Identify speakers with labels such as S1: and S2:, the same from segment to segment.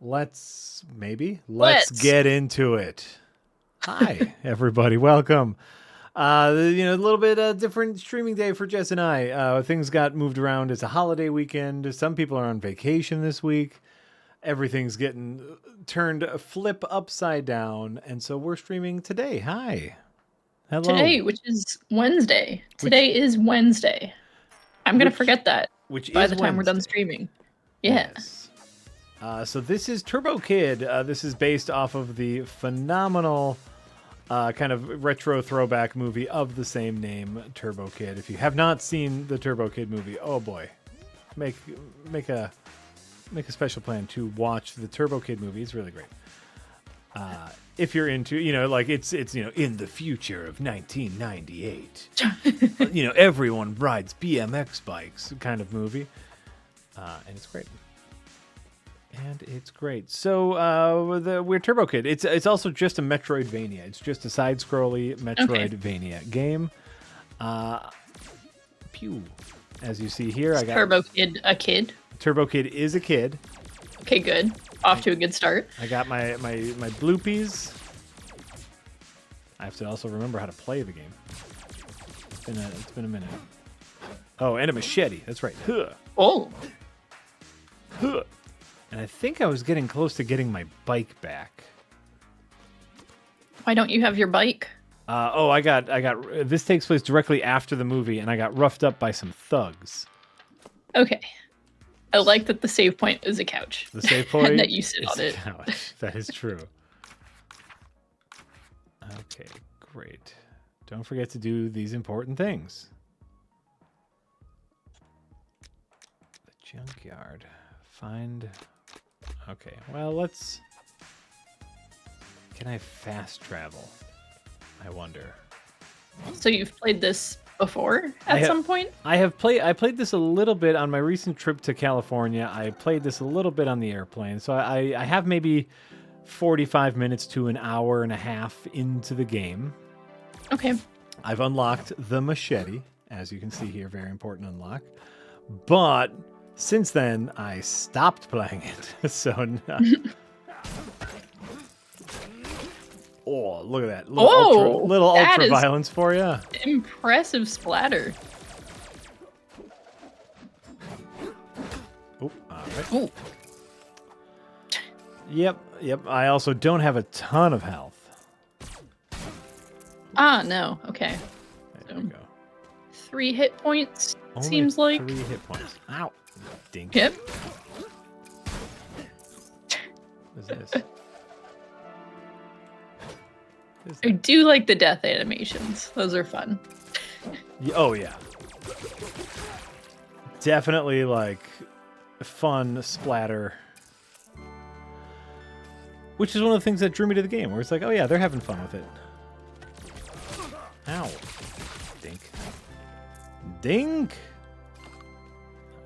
S1: let's get into it. Hi, everybody. Welcome. A little bit different streaming day for Jess and I. Things got moved around. It's a holiday weekend. Some people are on vacation this week. Everything's getting turned flip upside down. And so we're streaming today. Hi. Hello.
S2: Today, which is Wednesday. Today is Wednesday. I'm going to forget that by the time we're done streaming. Yeah.
S1: Yes. So this is Turbo Kid. This is based off of the phenomenal kind of retro throwback movie of the same name, Turbo Kid. If you have not seen the Turbo Kid movie, oh boy, make a special plan to watch the Turbo Kid movie. It's really great. If you're into, it's in the future of 1998, everyone rides BMX bikes kind of movie, and it's great. So we're Turbo Kid. It's also just a Metroidvania. It's just a side-scrolly Metroidvania game. Pew. As you see here, I got
S2: Turbo Kid a kid.
S1: Turbo Kid is a kid.
S2: Okay, good. Off to a good start.
S1: I got my bloopies. I have to also remember how to play the game. It's been a minute. Oh, and a machete. That's right. Huh.
S2: Oh.
S1: Huh. And I think I was getting close to getting my bike back.
S2: Why don't you have your bike?
S1: I got. This takes place directly after the movie, and I got roughed up by some thugs.
S2: Okay. I like that the save point is a couch.
S1: The save point
S2: and that you sit on it.
S1: Couch. That is true. Okay, great. Don't forget to do these important things. The junkyard. Find... Okay, well, let's... Can I fast travel? I wonder.
S2: So you've played this before at some point?
S1: I played this a little bit on my recent trip to California. I played this a little bit on the airplane. So I have maybe 45 minutes to an hour and a half into the game.
S2: Okay.
S1: I've unlocked the machete, as you can see here, very important unlock. But since then, I stopped playing it. So oh, look at that. Little ultra violence for you.
S2: Impressive splatter.
S1: Oh, all right.
S2: Ooh.
S1: Yep. I also don't have a ton of health.
S2: No. Okay.
S1: There we go.
S2: 3 hit points,
S1: Only
S2: seems like.
S1: 3 hit points. Ow. Dink.
S2: Yep.
S1: What is this?
S2: I do like the death animations. Those are fun.
S1: Oh, yeah. Definitely, like, fun splatter. Which is one of the things that drew me to the game, where it's like, oh, yeah, they're having fun with it. Ow. Dink. Dink!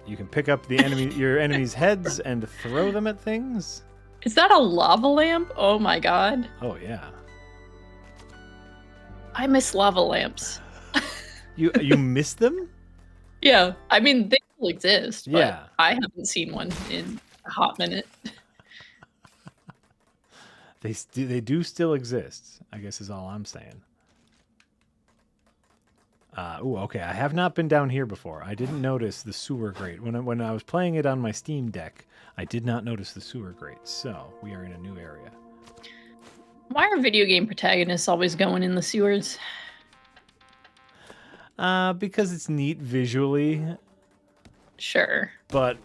S1: You can pick up your enemy's heads and throw them at things.
S2: Is that a lava lamp? Oh, my God.
S1: Oh, yeah.
S2: I miss lava lamps.
S1: You miss them?
S2: Yeah, I mean they still exist. But
S1: yeah,
S2: I haven't seen one in a hot minute.
S1: They do still exist, I guess is all I'm saying. Okay. I have not been down here before. I didn't notice the sewer grate when I was playing it on my Steam Deck. I did not notice the sewer grate. So we are in a new area.
S2: Why are video game protagonists always going in the sewers?
S1: Because it's neat visually.
S2: Sure.
S1: But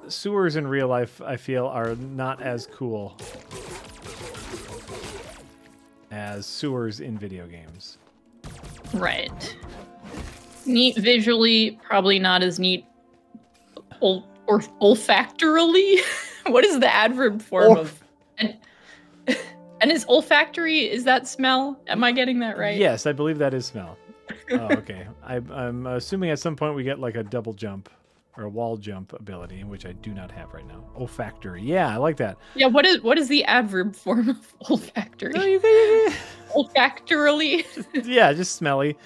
S1: sewers in real life, I feel, are not as cool as sewers in video games.
S2: Right. Neat visually, probably not as neat or olfactorily. What is the adverb form of... And is olfactory, is that smell? Am I getting that right?
S1: Yes, I believe that is smell. Oh, okay. I'm assuming at some point we get like a double jump or a wall jump ability, which I do not have right now. Olfactory. Yeah, I like that.
S2: Yeah, what is the adverb form of olfactory?
S1: No, you can...
S2: Olfactorily?
S1: Yeah, just smelly.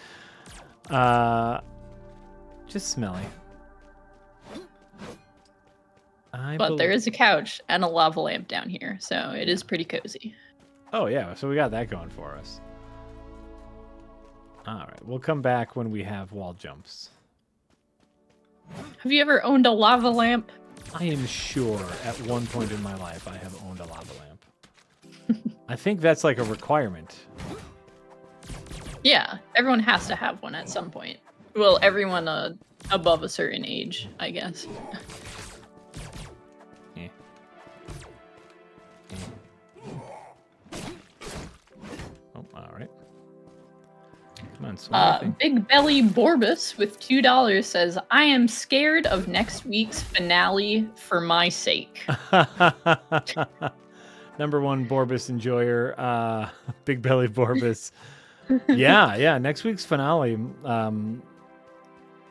S1: Just smelly.
S2: But there is a couch and a lava lamp down here, so it is pretty cozy.
S1: Oh, yeah. So we got that going for us. All right. We'll come back when we have wall jumps.
S2: Have you ever owned a lava lamp?
S1: I am sure at one point in my life I have owned a lava lamp. I think that's like a requirement.
S2: Yeah, everyone has to have one at some point. Well, everyone above a certain age, I guess.
S1: Oh, all right. Come on,
S2: Big Belly Borbus with $2 says, I am scared of next week's finale for my sake.
S1: Number one Borbus enjoyer, Big Belly Borbus. Yeah, next week's finale.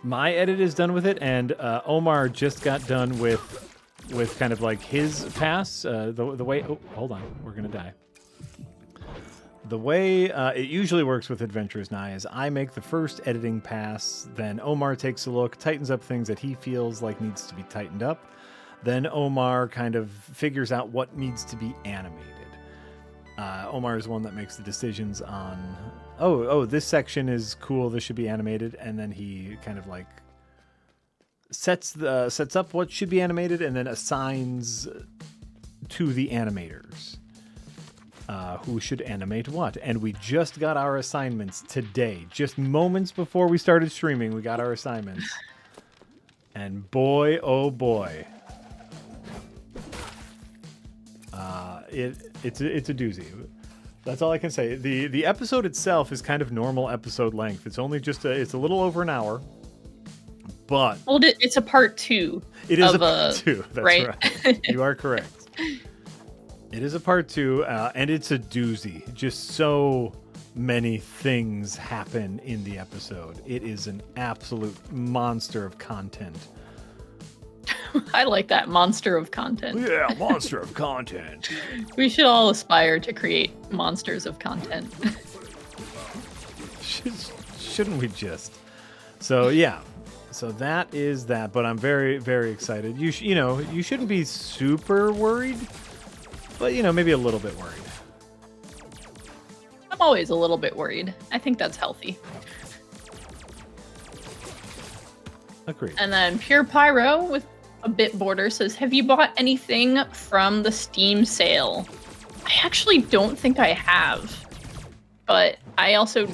S1: My edit is done with it, and Omar just got done with kind of like his pass. The way, oh, hold on, we're gonna die. The way it usually works with Adventurers Nigh is I make the first editing pass, then Omar takes a look, tightens up things that he feels like needs to be tightened up. Then Omar kind of figures out what needs to be animated. Omar is one that makes the decisions on, oh, this section is cool, this should be animated, and then he kind of like sets up what should be animated and then assigns to the animators who should animate what. And we just got our assignments today, just moments before we started streaming. We got our assignments, and boy, oh boy, it's a doozy. That's all I can say. The episode itself is kind of normal episode length. It's only just it's a little over an hour, but
S2: well, it's a part 2.
S1: It is a part 2. That's
S2: right.
S1: You are correct. It is a part 2, and it's a doozy. Just so many things happen in the episode. It is an absolute monster of content.
S2: I like that, monster of content.
S1: Yeah, monster of content.
S2: We should all aspire to create monsters of content.
S1: Shouldn't we just? So yeah, so that is that. But I'm very, very excited. You shouldn't be super worried, but maybe a little bit worried.
S2: I'm always a little bit worried. I think that's healthy.
S1: Agreed.
S2: And then Pure Pyro with a bit border says, have you bought anything from the Steam sale? I actually don't think I have, but I also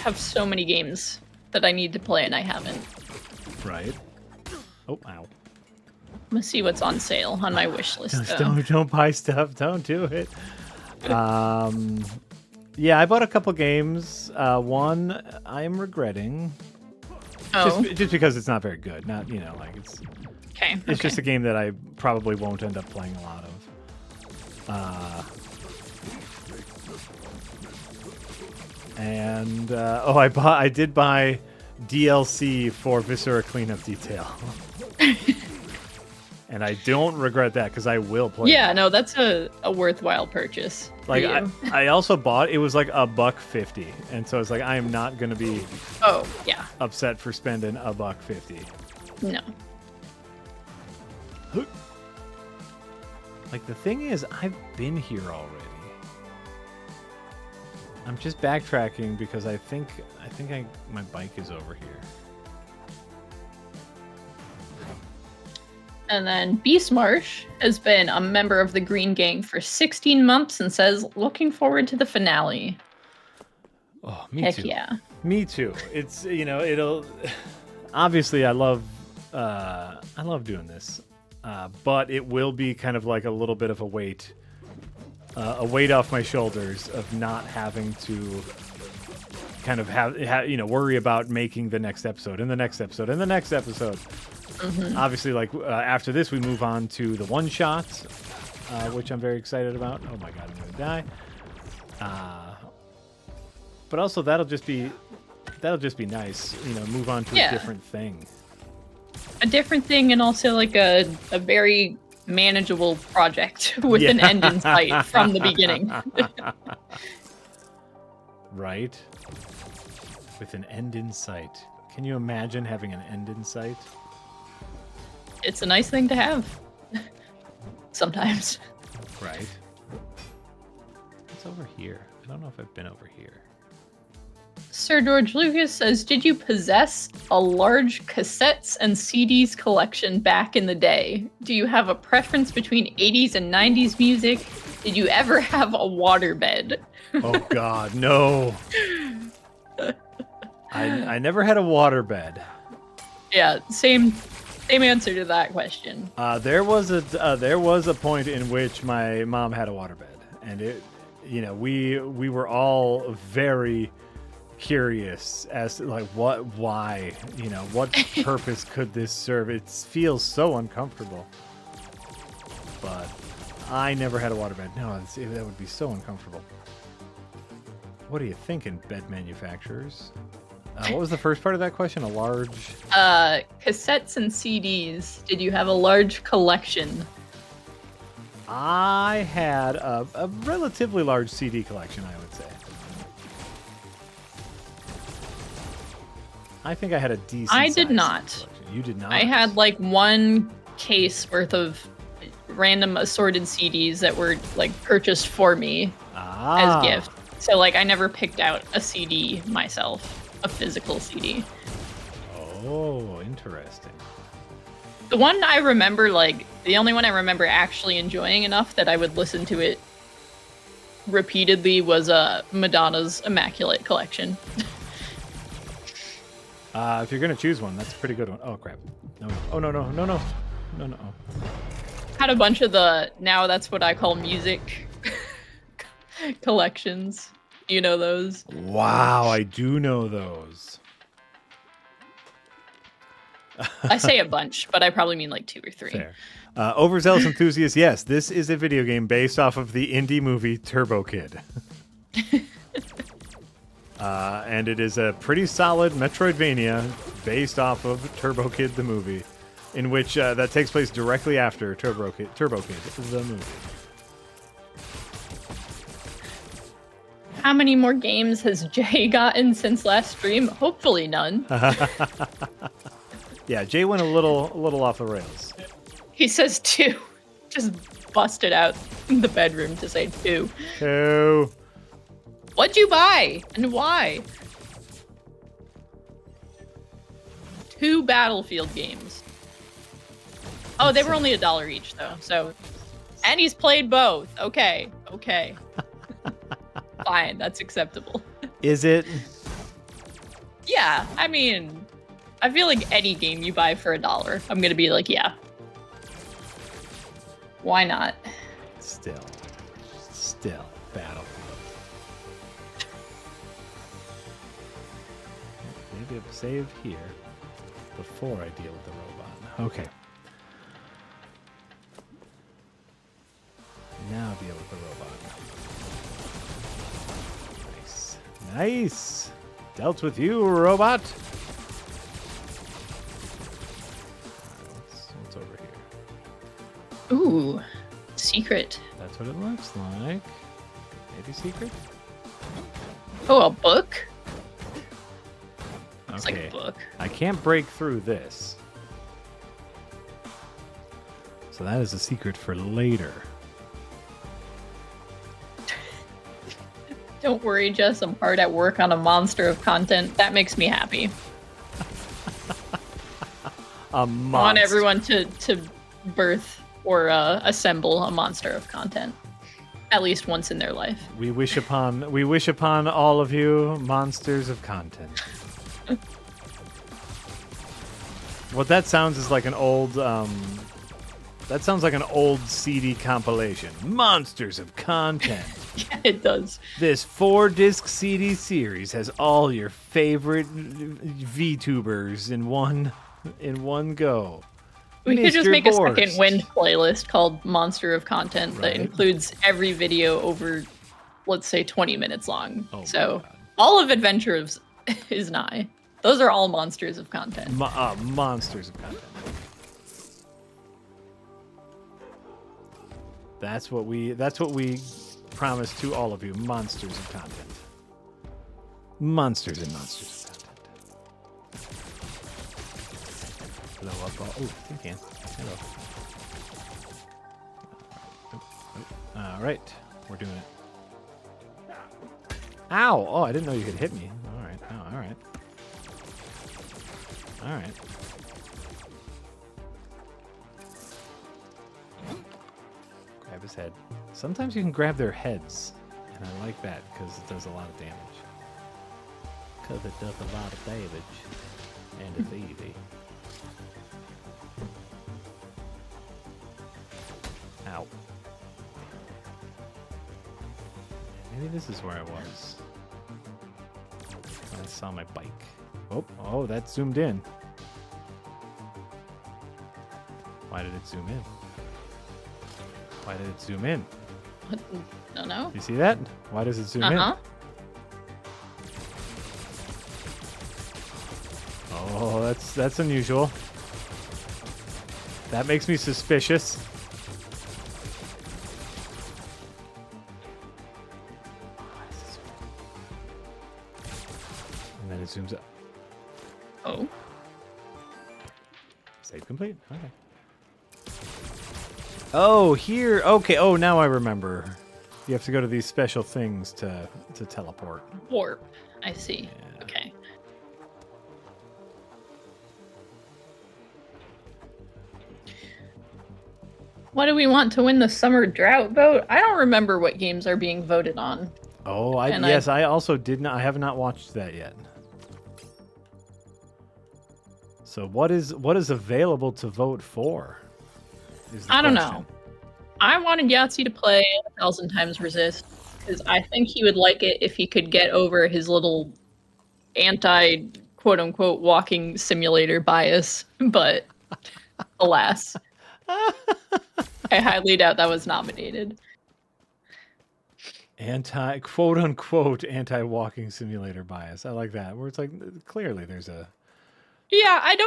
S2: have so many games that I need to play and I haven't.
S1: Right. Oh, ow.
S2: I'm gonna see what's on sale on my wish list.
S1: Don't buy stuff. Don't do it. Yeah, I bought a couple games. One I am regretting.
S2: Oh.
S1: Just because it's not very good. Not like it's.
S2: Okay.
S1: It's just a game that I probably won't end up playing a lot of. And I did buy DLC for Viscera Cleanup Detail. And I don't regret that because I will play.
S2: Yeah, no, that's a worthwhile purchase.
S1: Like I also bought it was like $1.50, and so it's like I am not gonna be upset for spending $1.50.
S2: No.
S1: Like the thing is, I've been here already. I'm just backtracking because I think my bike is over here.
S2: And then Beast Marsh has been a member of the Green Gang for 16 months and says, looking forward to the finale.
S1: Oh, me
S2: Heck
S1: too.
S2: Yeah.
S1: Me too. It's, it'll, obviously I love doing this, but it will be kind of like a little bit of a weight off my shoulders of not having to kind of worry about making the next episode and the next episode and the next episode. Mm-hmm. Obviously, after this, we move on to the one-shots, which I'm very excited about. Oh my god, I'm gonna die. But also that'll just be nice. Move on to a different thing.
S2: A different thing, and also like a very manageable project with an end in sight from the beginning.
S1: Right. With an end in sight. Can you imagine having an end in sight?
S2: It's a nice thing to have. sometimes.
S1: Right. What's over here? I don't know if I've been over here.
S2: Sir George Lucas says, did you possess a large cassettes and CDs collection back in the day? Do you have a preference between 80s and 90s music? Did you ever have a waterbed?
S1: Oh God, no. I never had a waterbed.
S2: Yeah, same answer to that question.
S1: There was a point in which my mom had a waterbed, and we were all very curious as to why, what purpose could this serve? It feels so uncomfortable. But I never had a waterbed. No, that would be so uncomfortable. What are you thinking, bed manufacturers? What was the first part of that question? A large...
S2: cassettes and CDs. Did you have a large collection?
S1: I had a relatively large CD collection, I would say. I think I had a decent
S2: I did not.
S1: Collection. You did not?
S2: I had like one case worth of random assorted CDs that were like purchased for me as gift. So like I never picked out a CD myself, a physical CD.
S1: Oh, interesting.
S2: The one I remember, like the only one I remember actually enjoying enough that I would listen to it repeatedly was Madonna's Immaculate Collection.
S1: If you're gonna choose one, that's a pretty good one. Oh crap! No! Oh no!
S2: Had a bunch of now that's what I call music collections. You know those?
S1: Wow, I do know those.
S2: I say a bunch, but I probably mean like 2 or 3.
S1: Fair. Overzealous enthusiast. Yes, this is a video game based off of the indie movie Turbo Kid. And it is a pretty solid Metroidvania based off of Turbo Kid the movie, in which that takes place directly after Turbo Kid the movie.
S2: How many more games has Jay gotten since last stream? Hopefully none.
S1: Yeah, Jay went a little off the rails.
S2: He says 2. Just busted out in the bedroom to say 2.
S1: 2.
S2: What'd you buy and why? 2 Battlefield games. Oh, they were only $1 each though. So, and he's played both. Okay. Fine, that's acceptable.
S1: Is it?
S2: Yeah, I mean, I feel like any game you buy for $1, I'm gonna be like, yeah. Why not?
S1: Still, Battlefield. Maybe I'll save here before I deal with the robot. Okay. Now deal with the robot. Nice. Dealt with you, robot. What's over here?
S2: Ooh, secret.
S1: That's what it looks like. Maybe secret?
S2: Oh, a book? It's
S1: Okay.
S2: like a book.
S1: I can't break through this. So that is a secret for later.
S2: Don't worry, Jess. I'm hard at work on a monster of content. That makes me happy.
S1: A
S2: I
S1: monster.
S2: want everyone to birth or assemble a monster of content, at least once in their life.
S1: We wish upon all of you monsters of content. What that sounds is like an old that sounds like an old CD compilation. Monsters of content.
S2: Yeah, it does.
S1: This 4-disc CD series has all your favorite VTubers in one go.
S2: We could just
S1: Mr.
S2: make a
S1: Borst.
S2: second wind playlist called Monster of Content that
S1: Right.
S2: includes every video over, let's say, 20 minutes long.
S1: Oh my
S2: So
S1: God.
S2: all of Adventure is nigh. Those are all monsters of content.
S1: Monsters of content. That's what we promise to all of you, monsters of content. Monsters and monsters of content. Blow up all. Oh, you can. Hello. All right, we're doing it. Ow! Oh, I didn't know you could hit me. All right. Oh, all right. All right. Grab his head. Sometimes you can grab their heads, and I like that because it does a lot of damage. Because it does a lot of damage, and it's easy. Ow. Maybe this is where I was. I saw my bike. Oh, that zoomed in. Why did it zoom in? Why did it zoom in?
S2: No, no.
S1: You see that? Why does it zoom in? Oh, that's unusual. That makes me suspicious. And then it zooms up.
S2: Oh.
S1: Save complete. Okay. Oh, here. Okay. Oh, now I remember. You have to go to these special things to teleport.
S2: Warp. I see.
S1: Yeah.
S2: Okay. What do we want to win the summer drought vote? I don't remember what games are being voted on.
S1: Oh, I also did not. I have not watched that yet. So what is available to vote for?
S2: I don't know. I wanted Yahtzee to play 1,000 Times Resist because I think he would like it if he could get over his little anti quote unquote walking simulator bias, but alas. I highly doubt that was nominated.
S1: Quote unquote anti walking simulator bias. I like that. Where it's like clearly there's a.
S2: Yeah, I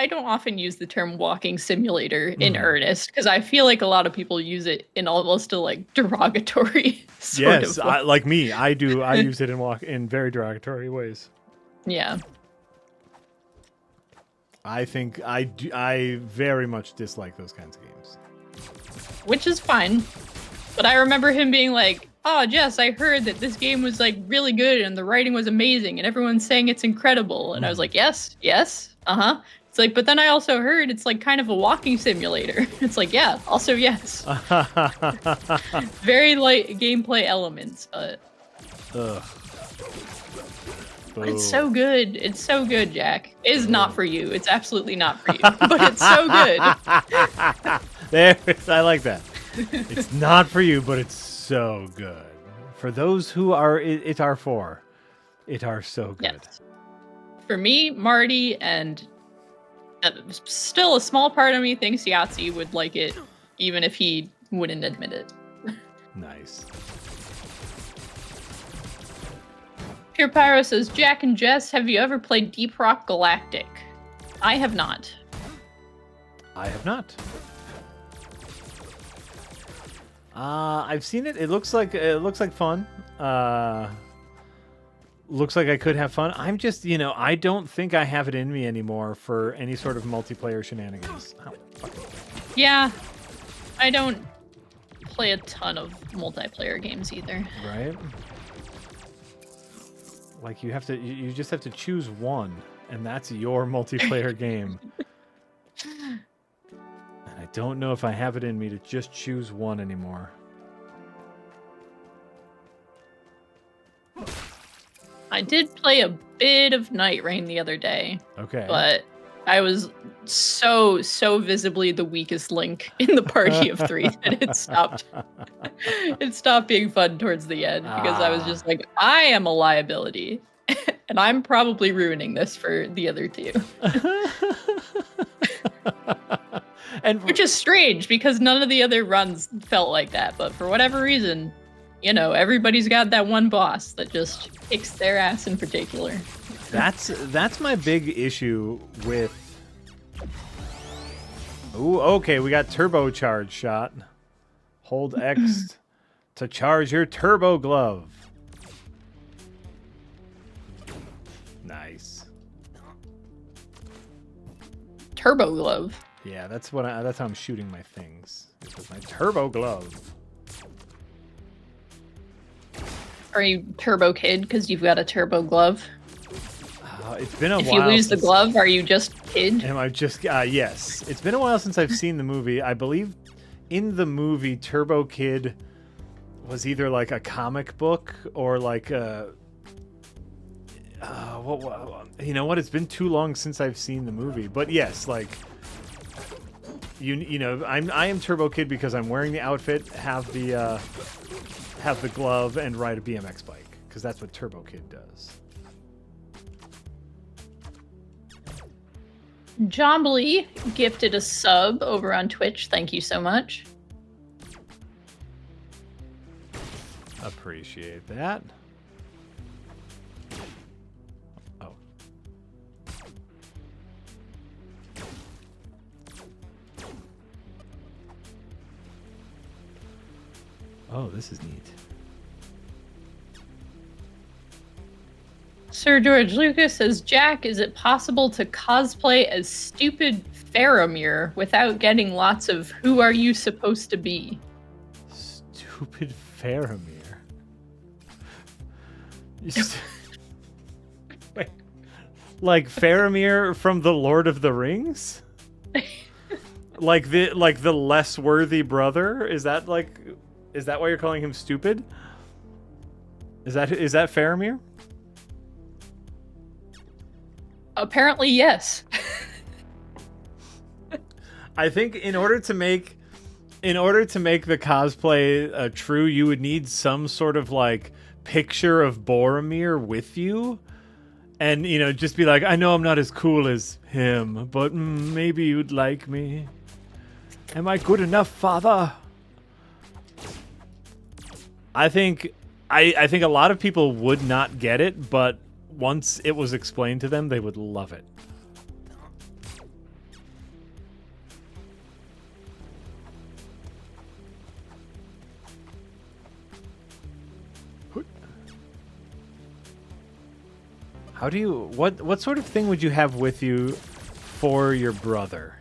S2: don't often use the term walking simulator in earnest because I feel like a lot of people use it in almost a like derogatory sort of way.
S1: Like me, I do. I use it in very derogatory ways.
S2: Yeah.
S1: I think I very much dislike those kinds of games.
S2: Which is fine. But I remember him being like, "Oh, Jess, I heard that this game was like really good and the writing was amazing and everyone's saying it's incredible." And I was like, "Yes, uh-huh." It's like, but then I also heard it's like kind of a walking simulator. It's like, yeah, also yes. Very light gameplay elements, but
S1: Ugh.
S2: it's so good. It's so good, Jack. It is not for you. It's absolutely not for you. But it's so good.
S1: I like that. It's not for you, but it's so good. For those who are it are for. It are so good.
S2: Yes. For me, Marty, and still a small part of me thinks Yahtzee would like it, even if he wouldn't admit it.
S1: Nice.
S2: Pure Pyro says, Jack and Jess, have you ever played Deep Rock Galactic? I have not.
S1: I have not. I've seen it. It looks like fun. Looks like I could have fun. I'm just, I don't think I have it in me anymore for any sort of multiplayer shenanigans. Oh, fucking.
S2: Yeah, I don't play a ton of multiplayer games either.
S1: Right? Like you just have to choose one, and that's your multiplayer game. And I don't know if I have it in me to just choose one anymore.
S2: I did play a bit of Night Rain the other day.
S1: Okay.
S2: But I was so visibly the weakest link in the party of three that it stopped. It stopped being fun towards the end because I was just like, I am a liability. And I'm probably ruining this for the other two.
S1: And
S2: which is strange because none of the other runs felt like that. But for whatever reason, everybody's got that one boss that just kicks their ass in particular.
S1: That's my big issue with. Ooh, okay, we got turbocharge shot. Hold X to charge your turbo glove. Nice.
S2: Turbo glove.
S1: Yeah, that's how I'm shooting my things. With my turbo glove.
S2: Are you Turbo Kid because you've got a turbo glove?
S1: It's been a while.
S2: If you lose the glove, are you just Kid?
S1: Am I just yes? It's been a while since I've seen the movie. I believe in the movie Turbo Kid was either like a comic book or like a. You know what? It's been too long since I've seen the movie, but yes, like you know, I am Turbo Kid because I'm wearing the outfit, have the glove, and ride a BMX bike because that's what Turbo Kid does.
S2: Jombly gifted a sub over on Twitch. Thank you so much.
S1: Appreciate that. Oh. Oh, this is neat.
S2: Sir George Lucas says, Jack, is it possible to cosplay as stupid Faramir without getting lots of who are you supposed to be?
S1: Stupid Faramir. Wait, like Faramir from the Lord of the Rings? like the less worthy brother? Is that why you're calling him stupid? Is that Faramir?
S2: Apparently, yes.
S1: I think in order to make the cosplay true, you would need some sort of like picture of Boromir with you, and you know, just be like, I know I'm not as cool as him, but maybe you'd like me. Am I good enough, father? I think a lot of people would not get it, but once it was explained to them, they would love it. How do you what sort of thing would you have with you for your brother?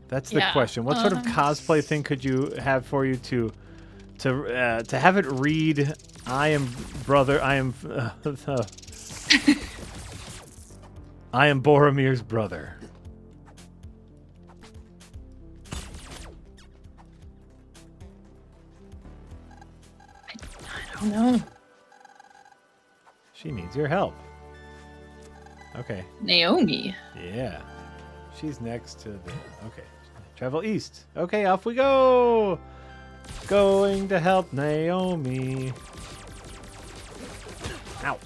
S1: That's the question. What sort of cosplay thing could you have for you to have it read, I am I am Boromir's brother.
S2: I don't know.
S1: She needs your help. Okay.
S2: Naomi.
S1: Yeah. She's next to the... Okay. Travel east. Okay, off we go! Going to help Naomi. Ow.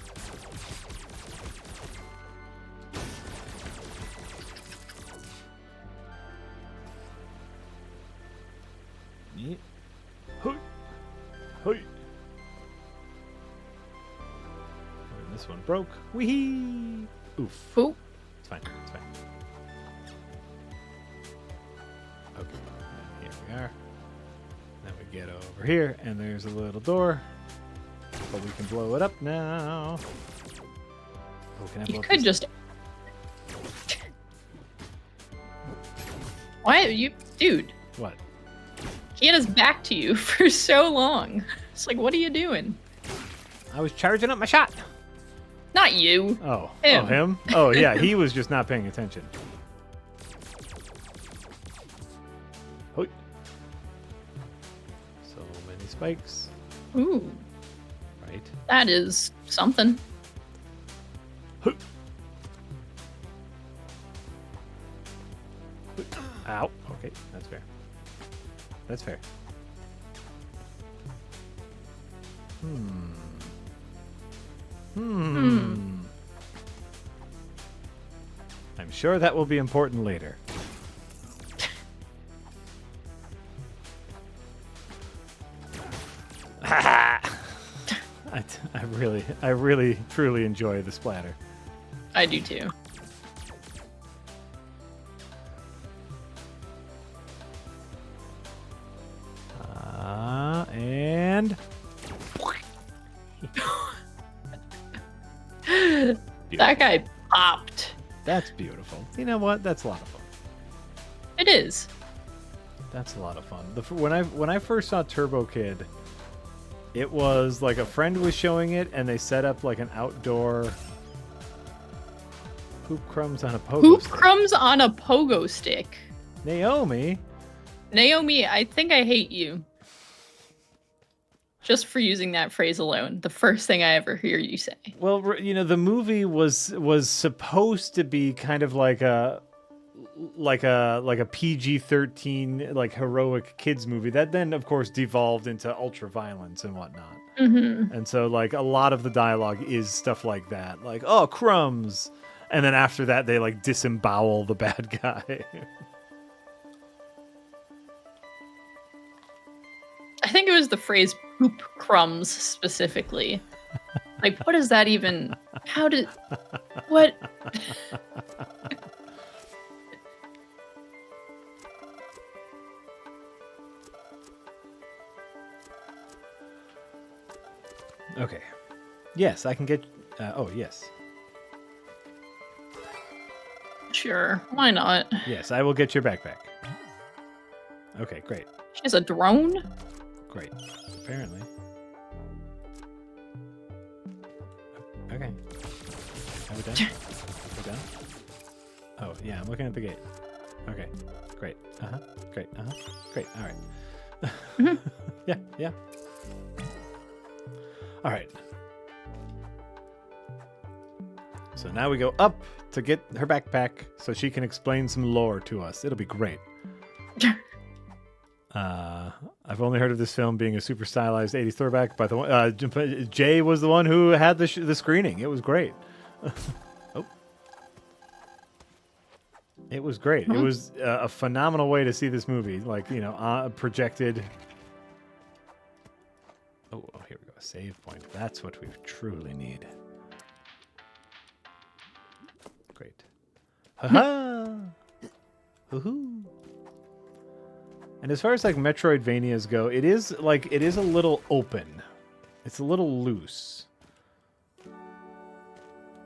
S1: Yeah. Hoi. Hoi. This one broke. Wee. Oof.
S2: Ooh.
S1: It's fine. It's fine. Okay. Here we are. Then we get over here, and there's a little door. But we can blow it up now. Oh, can I blow
S2: You
S1: up
S2: could
S1: this?
S2: just... Why you... Dude.
S1: What?
S2: He had his back to you for so long. It's like, what are you doing?
S1: I was charging up my shot.
S2: Not you.
S1: Oh.
S2: Him.
S1: Oh, him? Oh, yeah. He was just not paying attention. Hoi. So many spikes.
S2: Ooh.
S1: Right.
S2: That is something.
S1: Hoi. Ow. Okay, that's fair. That's fair. I'm sure that will be important later. I really, truly enjoy the splatter.
S2: I do too.
S1: And
S2: That guy popped.
S1: that's beautiful. You know what? That's a lot of fun.
S2: It is.
S1: That's a lot of fun. When I first saw Turbo Kid, It was like a friend was showing it, and they set up like an outdoor poop crumbs on a pogo
S2: Poop
S1: stick.
S2: crumbs on a pogo stick.
S1: Naomi,
S2: I think I hate you. Just for using that phrase alone. The first thing I ever hear you say.
S1: well, the movie was supposed to be kind of like a PG-13 like heroic kids movie that then of course devolved into ultra violence and whatnot.
S2: Mm-hmm.
S1: And so like a lot of the dialogue is stuff like that, like, oh, crumbs, and then after that they like disembowel the bad guy.
S2: I think it was the phrase poop crumbs specifically. Like, what is that even? What?
S1: Okay. Yes, I can get. Oh, yes.
S2: Sure, why not?
S1: Yes, I will get your backpack. Okay, great.
S2: She has a drone?
S1: Great. Apparently. Okay. Are we done? We done? Oh, yeah, I'm looking at the gate. Okay. Great. Uh-huh. Great. Uh-huh. Great. All right.
S2: Mm-hmm.
S1: Yeah. All right. So now we go up to get her backpack so she can explain some lore to us. It'll be great. I've only heard of this film being a super stylized 80s throwback, by the way. Jay was the one who had the screening. It was great. Oh. It was great.
S2: Huh?
S1: It was a phenomenal way to see this movie. Like, projected. Oh, here we go. A save point. That's what we truly need. Great. Ha-ha! Woohoo! And as far as like Metroidvanias go, it is a little open. It's a little loose.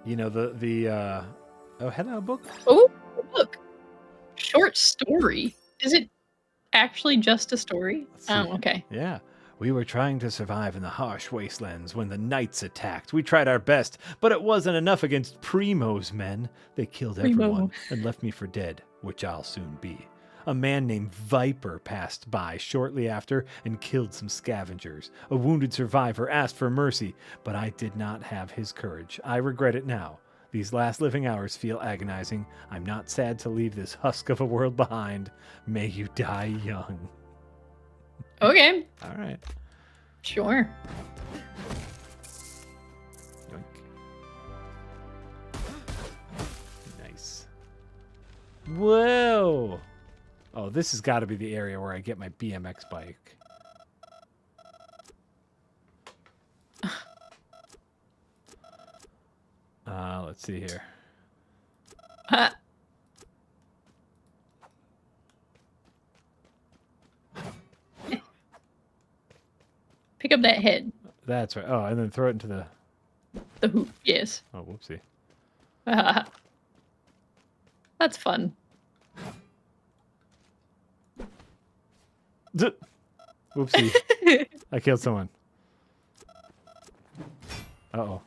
S1: Oh, hello, book.
S2: Oh, look. Short story. Is it actually just a story?
S1: Let's see.
S2: Oh, okay.
S1: Yeah. We were trying to survive in the harsh wastelands when the knights attacked. We tried our best, but it wasn't enough against Primo's men. They killed everyone and left me for dead, which I'll soon be. A man named Viper passed by shortly after and killed some scavengers. A wounded survivor asked for mercy, but I did not have his courage. I regret it now. These last living hours feel agonizing. I'm not sad to leave this husk of a world behind. May you die young.
S2: Okay.
S1: All right.
S2: Sure.
S1: Yoink. Nice. Whoa. Oh, this has got to be the area where I get my BMX bike. Let's see here.
S2: Pick up that head.
S1: That's right. Oh, and then throw it into
S2: The hoop, yes.
S1: Oh, whoopsie.
S2: That's fun.
S1: Whoopsie. I killed someone. Uh-oh.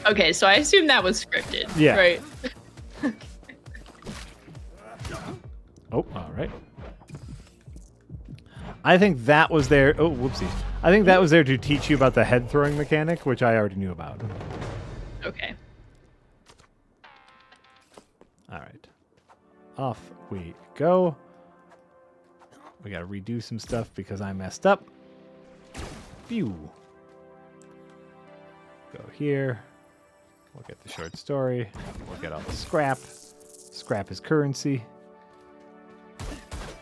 S2: Okay, so I assume that was scripted.
S1: Yeah.
S2: Right.
S1: Oh, all right. I think that was there. Oh, whoopsie. I think that was there to teach you about the head throwing mechanic, which I already knew about.
S2: Okay.
S1: All right. Off we go. We got to redo some stuff because I messed up. Phew. Go here. We'll get the short story. We'll get all the scrap. Scrap is currency.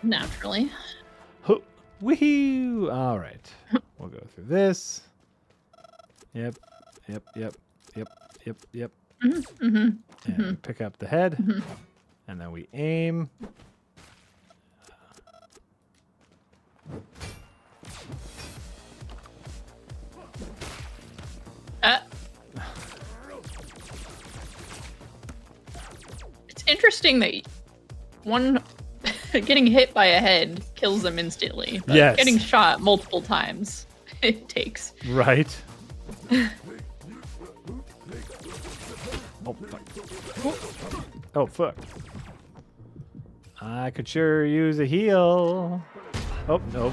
S2: Naturally.
S1: Woohoo! All right. We'll go through this. Yep.
S2: Mm-hmm.
S1: And we pick up the head.
S2: Mm-hmm.
S1: And then we aim.
S2: It's interesting that one getting hit by a head kills them instantly. But
S1: Yes.
S2: getting shot multiple times it takes.
S1: Right. Oh, fuck. Oh, fuck. I could sure use a heal. Oh, nope.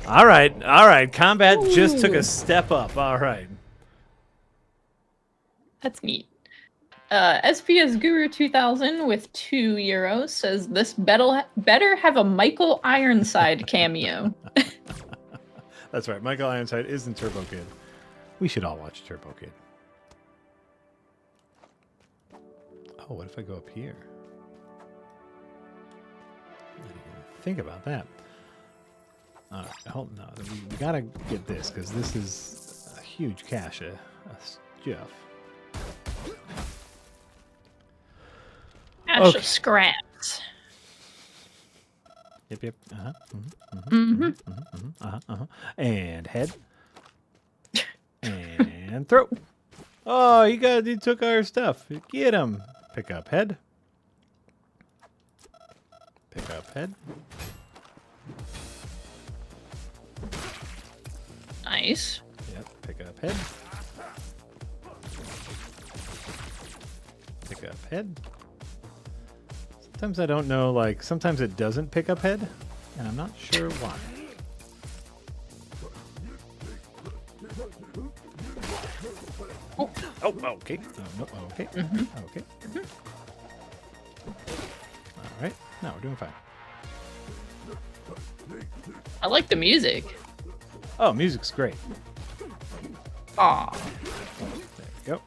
S1: All right. Combat just took a step up. All right.
S2: That's neat. SPS Guru 2000 with €2 says this better have a Michael Ironside cameo.
S1: That's right. Michael Ironside is in Turbo Kid. We should all watch Turbo Kid. Oh, what if I go up here? I didn't even think about that. All right, hold no. We gotta get this because this is a huge cache of stuff.
S2: Cache of scraps.
S1: Yep. And head. And throw. Oh, he took our stuff. Get him. Pick up head. Pick up head.
S2: Nice.
S1: Yep, pick up head. Pick up head. Sometimes I don't know, like, sometimes it doesn't pick up head, and I'm not sure why. Oh, okay. Oh, no, okay. Okay. All right. Now we're doing fine.
S2: I like the music.
S1: Oh, music's great.
S2: Aw.
S1: There we go.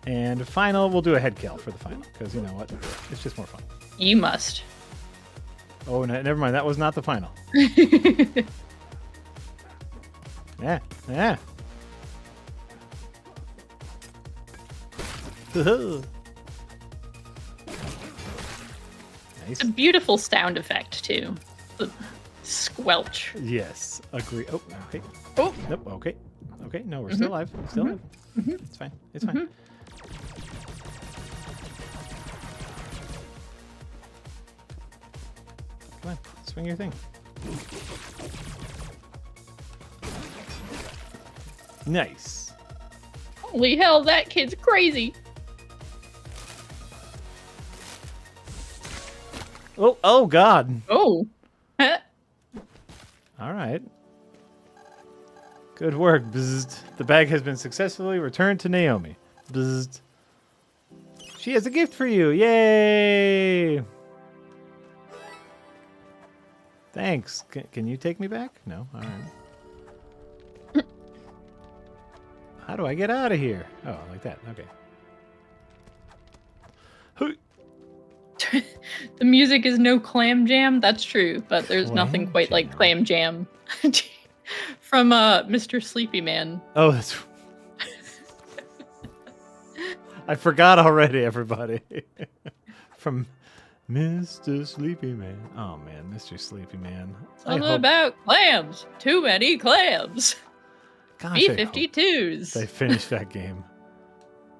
S1: And final, we'll do a head kill for the final, because you know what? It's just more fun.
S2: You must.
S1: Oh, no, never mind. That was not the final. Yeah. Nice.
S2: It's a beautiful sound effect, too. The squelch.
S1: Yes, agree. Oh, okay.
S2: Oh.
S1: Nope. Okay. Okay. No, we're still alive. Still alive. It's fine. It's fine. Come on, swing your thing. Nice.
S2: Holy hell, that kid's crazy.
S1: Oh God.
S2: Oh.
S1: All right. Good work. Bzzzt. The bag has been successfully returned to Naomi. Bzzzt. She has a gift for you. Yay! Thanks. Can you take me back? No? All right. How do I get out of here? Oh, like that. Okay.
S2: The music is no Clam Jam. That's true, but there's
S1: Clam
S2: nothing quite
S1: Jam.
S2: like Clam Jam. From Mr. Sleepy Man.
S1: Oh, that's... I forgot already, everybody. From Mr. Sleepy Man. Oh, man, Mr. Sleepy Man.
S2: It's all about clams. Too many clams.
S1: Gosh,
S2: B-52s.
S1: they finished that game.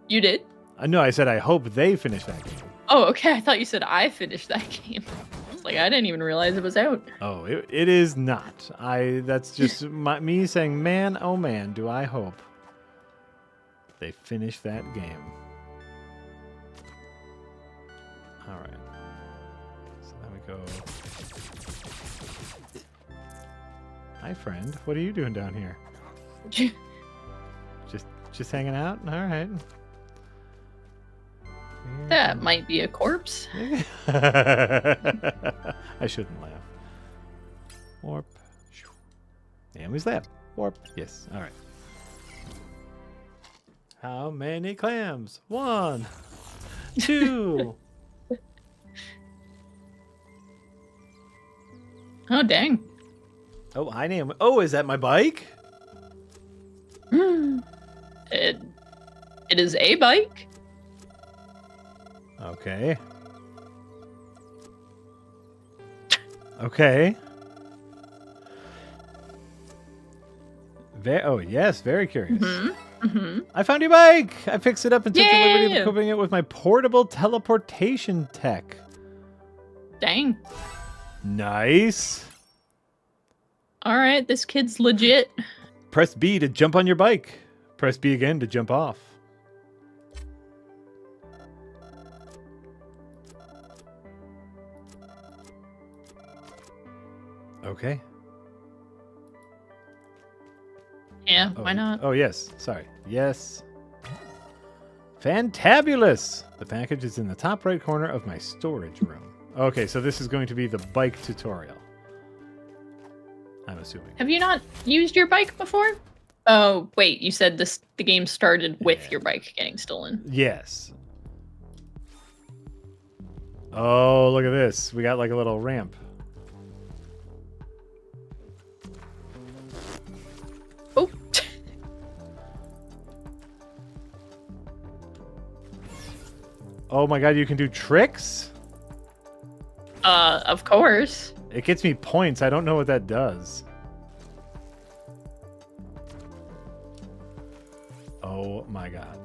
S2: You did?
S1: No, I said I hope they finish that game.
S2: Oh, okay. I thought you said I finished that game. I was like, I didn't even realize it was out.
S1: Oh, it is not. That's just me saying, man, oh man, do I hope they finish that game. All right. So then we go. Hi, friend. What are you doing down here? Just hanging out? All right.
S2: That might be a corpse.
S1: I shouldn't laugh. Warp. Naomi's lab. Warp. Yes. All right. How many clams? 1, 2.
S2: Oh, dang.
S1: Oh, hi, Naomi. Oh, is that my bike?
S2: It is a bike.
S1: Okay. Okay. Oh, yes, very curious. I found your bike! I fixed it up and took the liberty of equipping it with my portable teleportation tech.
S2: Dang.
S1: Nice.
S2: All right, this kid's legit.
S1: Press B to jump on your bike. Press B again to jump off. Okay.
S2: Yeah, why not?
S1: Oh, yes. Sorry. Yes. Fantabulous! The package is in the top right corner of my storage room. Okay, so this is going to be the bike tutorial. I'm assuming.
S2: Have you not used your bike before? Oh, wait, you said the game started with your bike getting stolen.
S1: Yes. Oh, look at this. We got like a little ramp.
S2: Oh.
S1: Oh my god, you can do tricks?
S2: Of course.
S1: It gets me points. I don't know what that does. Oh my god.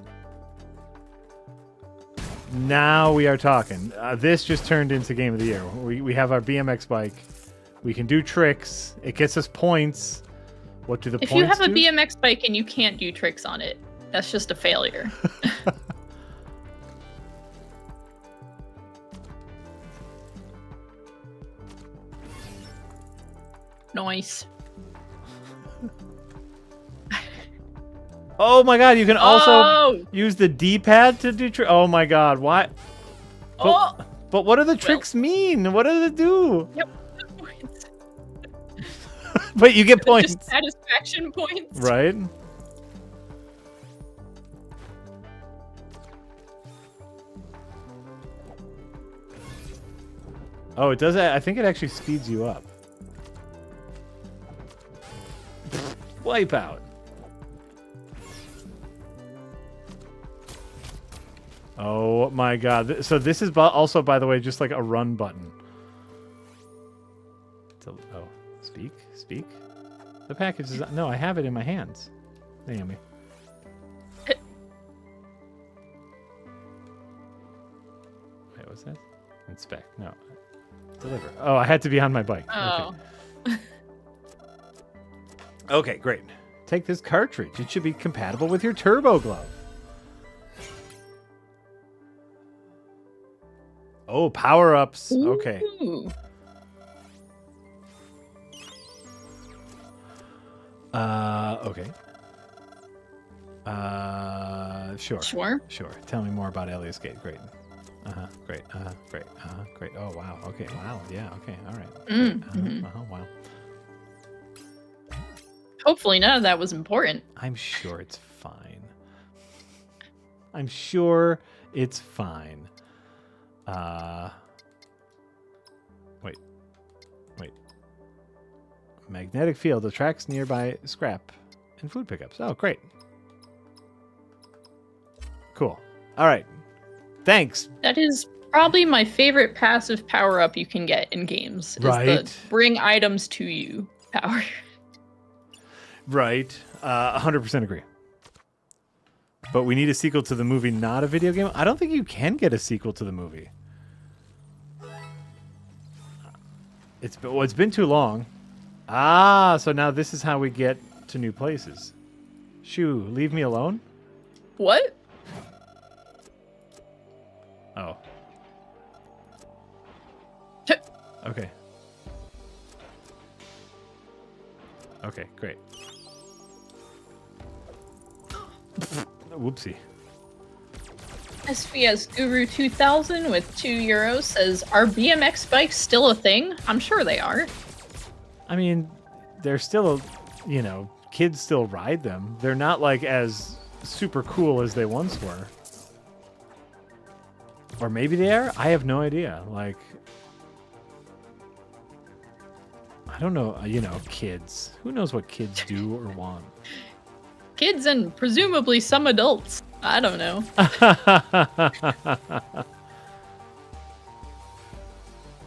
S1: Now we are talking. This just turned into Game of the Year. We have our BMX bike. We can do tricks. It gets us points. What do the
S2: If
S1: points
S2: you have a
S1: do?
S2: BMX bike and you can't do tricks on it, that's just a failure. Nice.
S1: Oh my god, you can also
S2: Oh!
S1: use the D-pad to do tricks. Oh my god, why?
S2: Oh!
S1: But what do the tricks mean? What do they do?
S2: Yep. Points.
S1: But you get points.
S2: Just satisfaction points.
S1: Right? Oh, it does. I think it actually speeds you up. Wipe out. Oh my god. So this is also, by the way, just like a run button. Oh, speak? Speak? The package is... No, I have it in my hands. Naomi. Wait, what's that? Inspect. No. Deliver. Oh, I had to be on my bike.
S2: Oh.
S1: Okay. Okay, great. Take this cartridge. It should be compatible with your turbo glove. Oh, power-ups. Okay.
S2: Ooh.
S1: Okay. Sure.
S2: Sure.
S1: Sure. Tell me more about Elias Gate. Great. Great. Great. Great. Oh, wow. Okay. Wow. Yeah. Okay. All right.
S2: Mm-hmm.
S1: Wow.
S2: Hopefully none of that was important.
S1: I'm sure it's fine. I'm sure it's fine. Wait. Magnetic field attracts nearby scrap and food pickups. Oh, great. Cool. All right. Thanks.
S2: That is probably my favorite passive power-up you can get in games. Is
S1: Right.
S2: the bring items to you power.
S1: Right. 100% agree. But we need a sequel to the movie, not a video game. I don't think you can get a sequel to the movie. It's been too long. Ah, so now this is how we get to new places. Shoo, leave me alone?
S2: What?
S1: Oh. Okay. Okay, great. Whoopsie.
S2: SVS Guru 2000 with €2 says, "Are BMX bikes still a thing? I'm sure they are."
S1: I mean, they're still, kids still ride them. They're not like as super cool as they once were. Or maybe they are? I have no idea. Like, I don't know, kids. Who knows what kids do or want?
S2: Kids and presumably some adults. I don't know.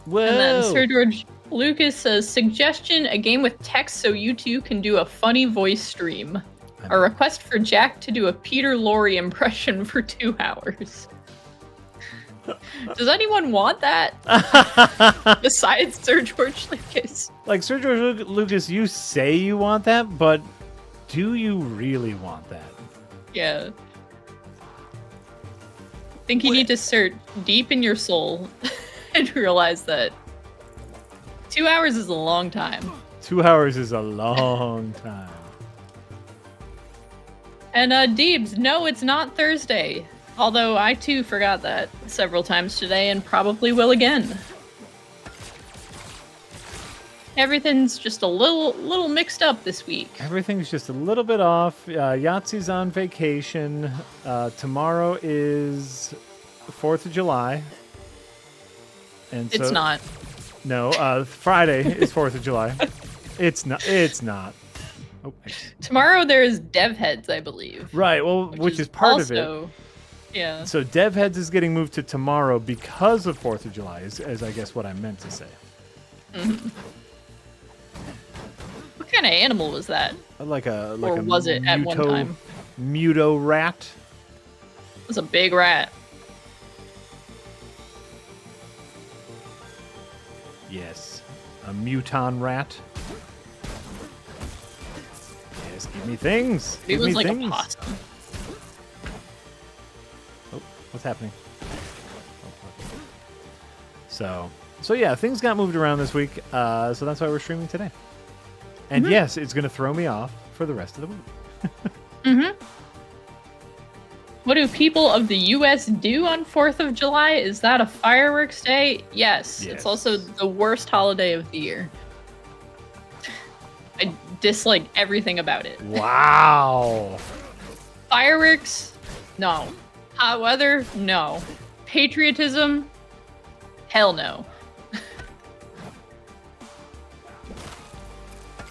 S1: Whoa.
S2: And then Sir George Lucas says, "Suggestion, a game with text so you two can do a funny voice stream. A request for Jack to do a Peter Lorre impression for 2 hours." Does anyone want that? Besides Sir George Lucas.
S1: Like, Sir George Lucas, you say you want that, but do you really want that?
S2: Yeah. I think you need to search deep in your soul and realize that 2 hours is a long time.
S1: 2 hours is a long time.
S2: And Deebs, no, it's not Thursday. Although I too forgot that several times today and probably will again. Everything's just a little mixed up this week.
S1: Everything's just a little bit off. Yahtzee's on vacation. Tomorrow is 4th of July. And so,
S2: It's not.
S1: No, Friday is 4th of July. It's not. Oh,
S2: Tomorrow there is Dev Heads, I believe.
S1: right, well, which is part of it.
S2: Yeah.
S1: So Dev Heads is getting moved to tomorrow because of 4th of July, is I guess what I meant to say.
S2: Mm-hmm. What kind of animal was that?
S1: Like a
S2: was it at one time?
S1: Muto rat.
S2: It was a big rat.
S1: Yes, a muton rat. Yes, give me things.
S2: It
S1: Give
S2: was
S1: me
S2: like
S1: things.
S2: a possum.
S1: Oh, what's happening? So yeah, things got moved around this week. So that's why we're streaming today. And yes, it's going to throw me off for the rest of the week.
S2: What do people of the U.S. do on 4th of July? Is that a fireworks day? Yes. It's also the worst holiday of the year. I dislike everything about it.
S1: Wow.
S2: Fireworks? No. Hot weather? No. Patriotism? Hell no.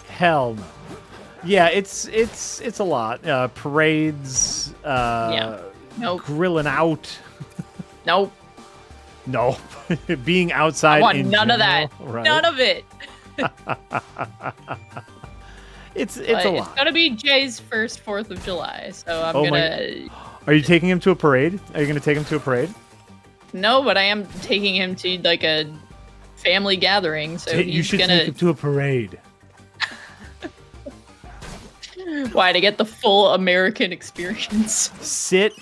S1: Hell no. Yeah, it's a lot. Parades.
S2: Nope.
S1: Grilling out.
S2: Nope.
S1: No. Being outside.
S2: I want
S1: in
S2: none
S1: general,
S2: of that.
S1: right?
S2: None of it.
S1: It's a
S2: It's
S1: lot.
S2: gonna be Jay's first 4th of July, so I'm gonna.
S1: Are you taking him to a parade? Are you gonna take him to a parade?
S2: No, but I am taking him to like a family gathering, so
S1: You
S2: he's
S1: should
S2: gonna.
S1: take him to a parade.
S2: Why, to get the full American experience?
S1: Sit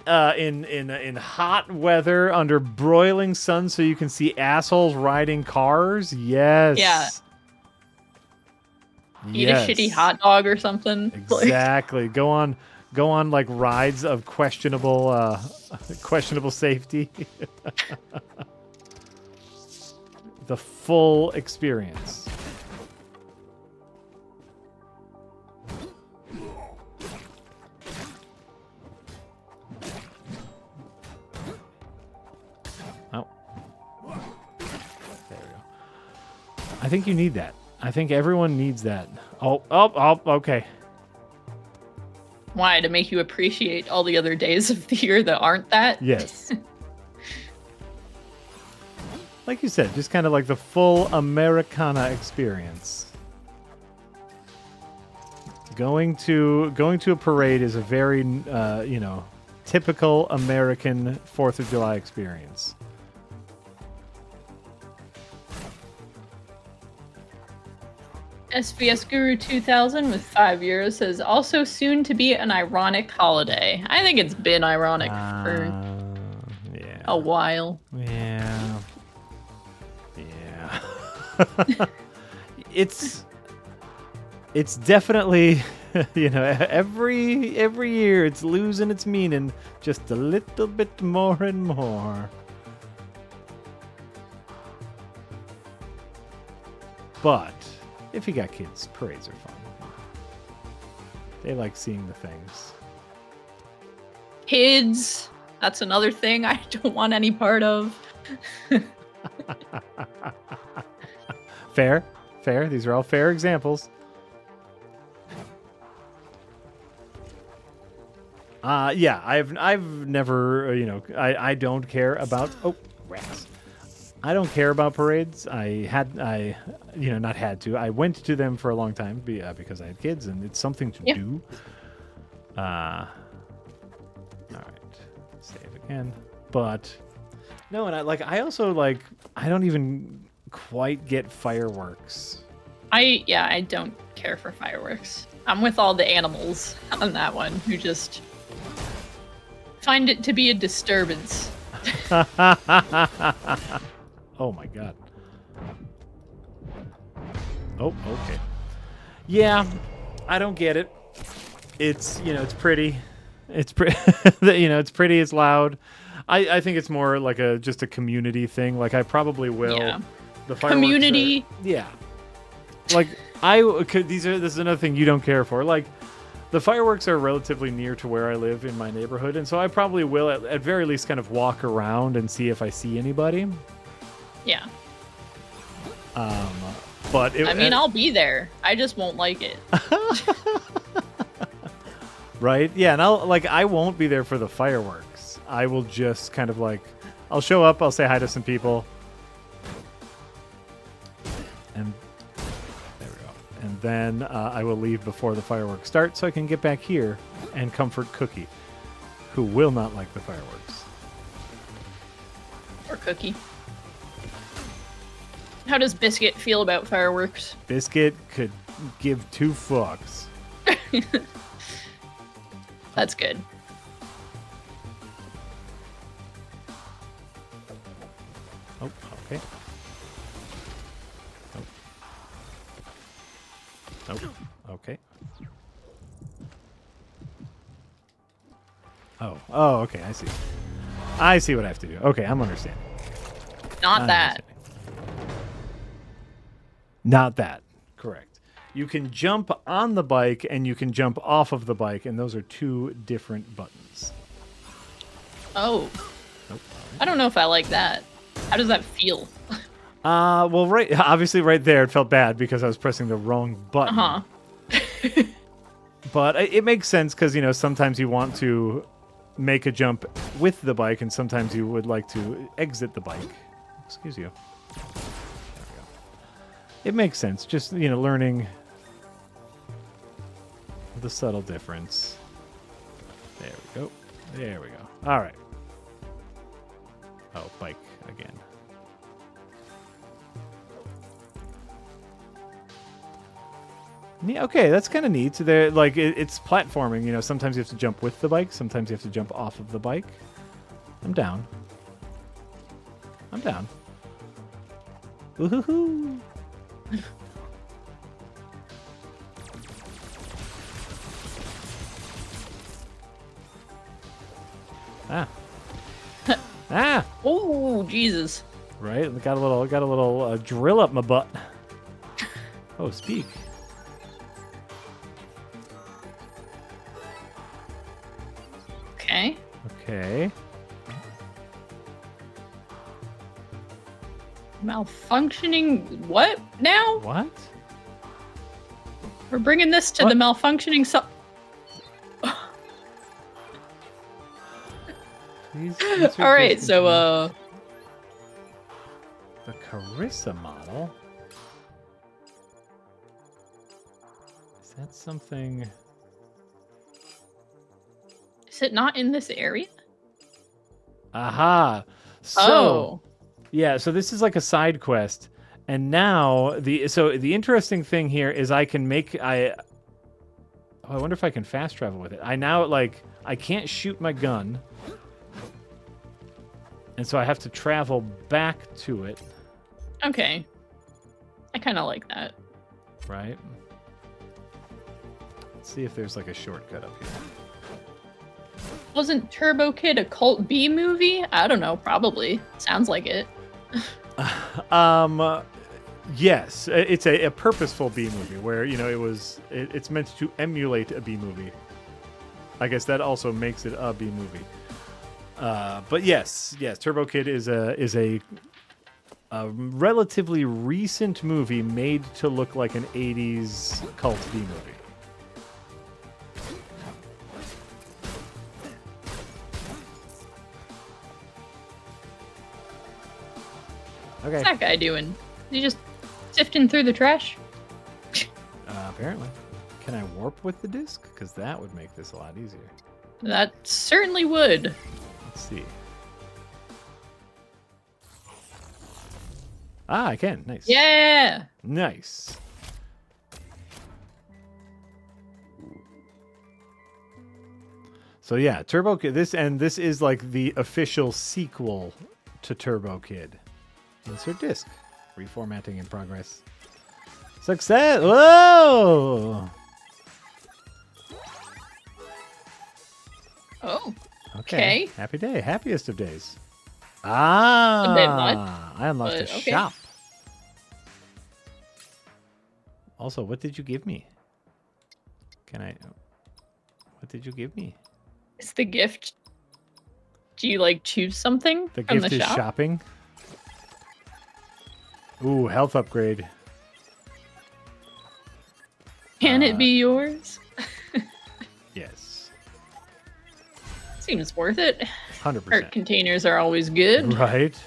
S1: in hot weather under broiling sun so you can see assholes riding cars. Yes.
S2: Yeah. Eat
S1: Yes.
S2: a shitty hot dog or something.
S1: Exactly. Go on like rides of questionable safety. The full experience. Oh. There we go. I think you need that. I think everyone needs that. Oh, okay.
S2: Why? To make you appreciate all the other days of the year that aren't that?
S1: Yes. Like you said, just kind of like the full Americana experience. Going to a parade is a very, typical American 4th of July experience.
S2: SBS Guru 2000 with 5 euros says also soon to be an ironic holiday. I think it's been ironic for a while.
S1: Yeah. It's definitely, every year it's losing its meaning just a little bit more and more. But if you got kids, parades are fun. They like seeing the things.
S2: Kids, that's another thing I don't want any part of.
S1: Fair. These are all fair examples. Yeah, I've never, I don't care about rats. I don't care about parades. I went to them for a long time because I had kids and it's something to do. All right, save again. But no, and I also like, I don't even quite get fireworks.
S2: I don't care for fireworks. I'm with all the animals on that one who just find it to be a disturbance.
S1: Oh my god. Oh, okay. Yeah, I don't get it. It's, it's pretty. It's pretty. It's pretty. It's loud. I think it's more like just a community thing. Like I probably will.
S2: Yeah.
S1: The fireworks
S2: Community.
S1: Yeah. Like this is another thing you don't care for. Like the fireworks are relatively near to where I live in my neighborhood, and so I probably will at very least kind of walk around and see if I see anybody.
S2: Yeah.
S1: But
S2: I'll be there. I just won't like it.
S1: Right? Yeah, and I won't be there for the fireworks. I will just kind of I'll show up, I'll say hi to some people. And there we go. And then I will leave before the fireworks start so I can get back here and comfort Cookie, who will not like the fireworks.
S2: Or Cookie. How does Biscuit feel about fireworks?
S1: Biscuit could give 2 fucks.
S2: That's good.
S1: Oh, okay. Oh, okay. Oh, okay, I see. I see what I have to do. Okay, I'm understanding.
S2: Not that.
S1: Not that. Correct. You can jump on the bike and you can jump off of the bike, and those are 2 different buttons.
S2: Oh.
S1: Nope.
S2: I don't know if I like that. How does that feel?
S1: Well, obviously right there it felt bad because I was pressing the wrong button.
S2: Uh-huh.
S1: But it makes sense because, sometimes you want to make a jump with the bike, and sometimes you would like to exit the bike. Excuse you. There we go. It makes sense. Just, learning the subtle difference. There we go. There we go. All right. Oh, bike again. Yeah, okay, that's kind of neat. So there, it's platforming. Sometimes you have to jump with the bike. Sometimes you have to jump off of the bike. I'm down. I'm down. Woohoo! Ah. Ah.
S2: Oh, Jesus.
S1: Right. Got a little drill up my butt. Oh, speak.
S2: Okay.
S1: Okay.
S2: Malfunctioning what now?
S1: What?
S2: We're bringing this to the malfunctioning
S1: Please
S2: all right, so
S1: the Carissa model. Is that something?
S2: is it not in this area?
S1: Aha. So, yeah, so this is like a side quest. And now the interesting thing here is I can make I wonder if I can fast travel with it. I now I can't shoot my gun. And so I have to travel back to it.
S2: Okay. I kind of like that.
S1: Right? Let's see if there's a shortcut up here.
S2: Wasn't Turbo Kid a cult B movie? I don't know, probably. Sounds like it.
S1: Yes, it's a purposeful B movie where, it's meant to emulate a B movie. I guess that also makes it a B movie. But yes, Turbo Kid is a relatively recent movie made to look like an 80s cult B movie. Okay.
S2: What's that guy doing? Is he just sifting through the trash?
S1: Apparently. Can I warp with the disc? Because that would make this a lot easier.
S2: That certainly would.
S1: Let's see. Ah, I can. Nice.
S2: Yeah.
S1: Nice. So yeah, Turbo Kid. This is like the official sequel to Turbo Kid. Insert disc. Reformatting in progress. Success! Whoa!
S2: Oh.
S1: Okay. Happy day. Happiest of days.
S2: A bit much,
S1: I unlocked a
S2: but okay.
S1: shop. Also, what did you give me? What did you give me?
S2: It's the gift. Do you like choose something
S1: The
S2: from
S1: gift
S2: the
S1: is
S2: shop?
S1: shopping. Ooh, health upgrade.
S2: Can it be yours?
S1: Yes.
S2: Seems worth it.
S1: 100%.
S2: Art containers are always good.
S1: Right.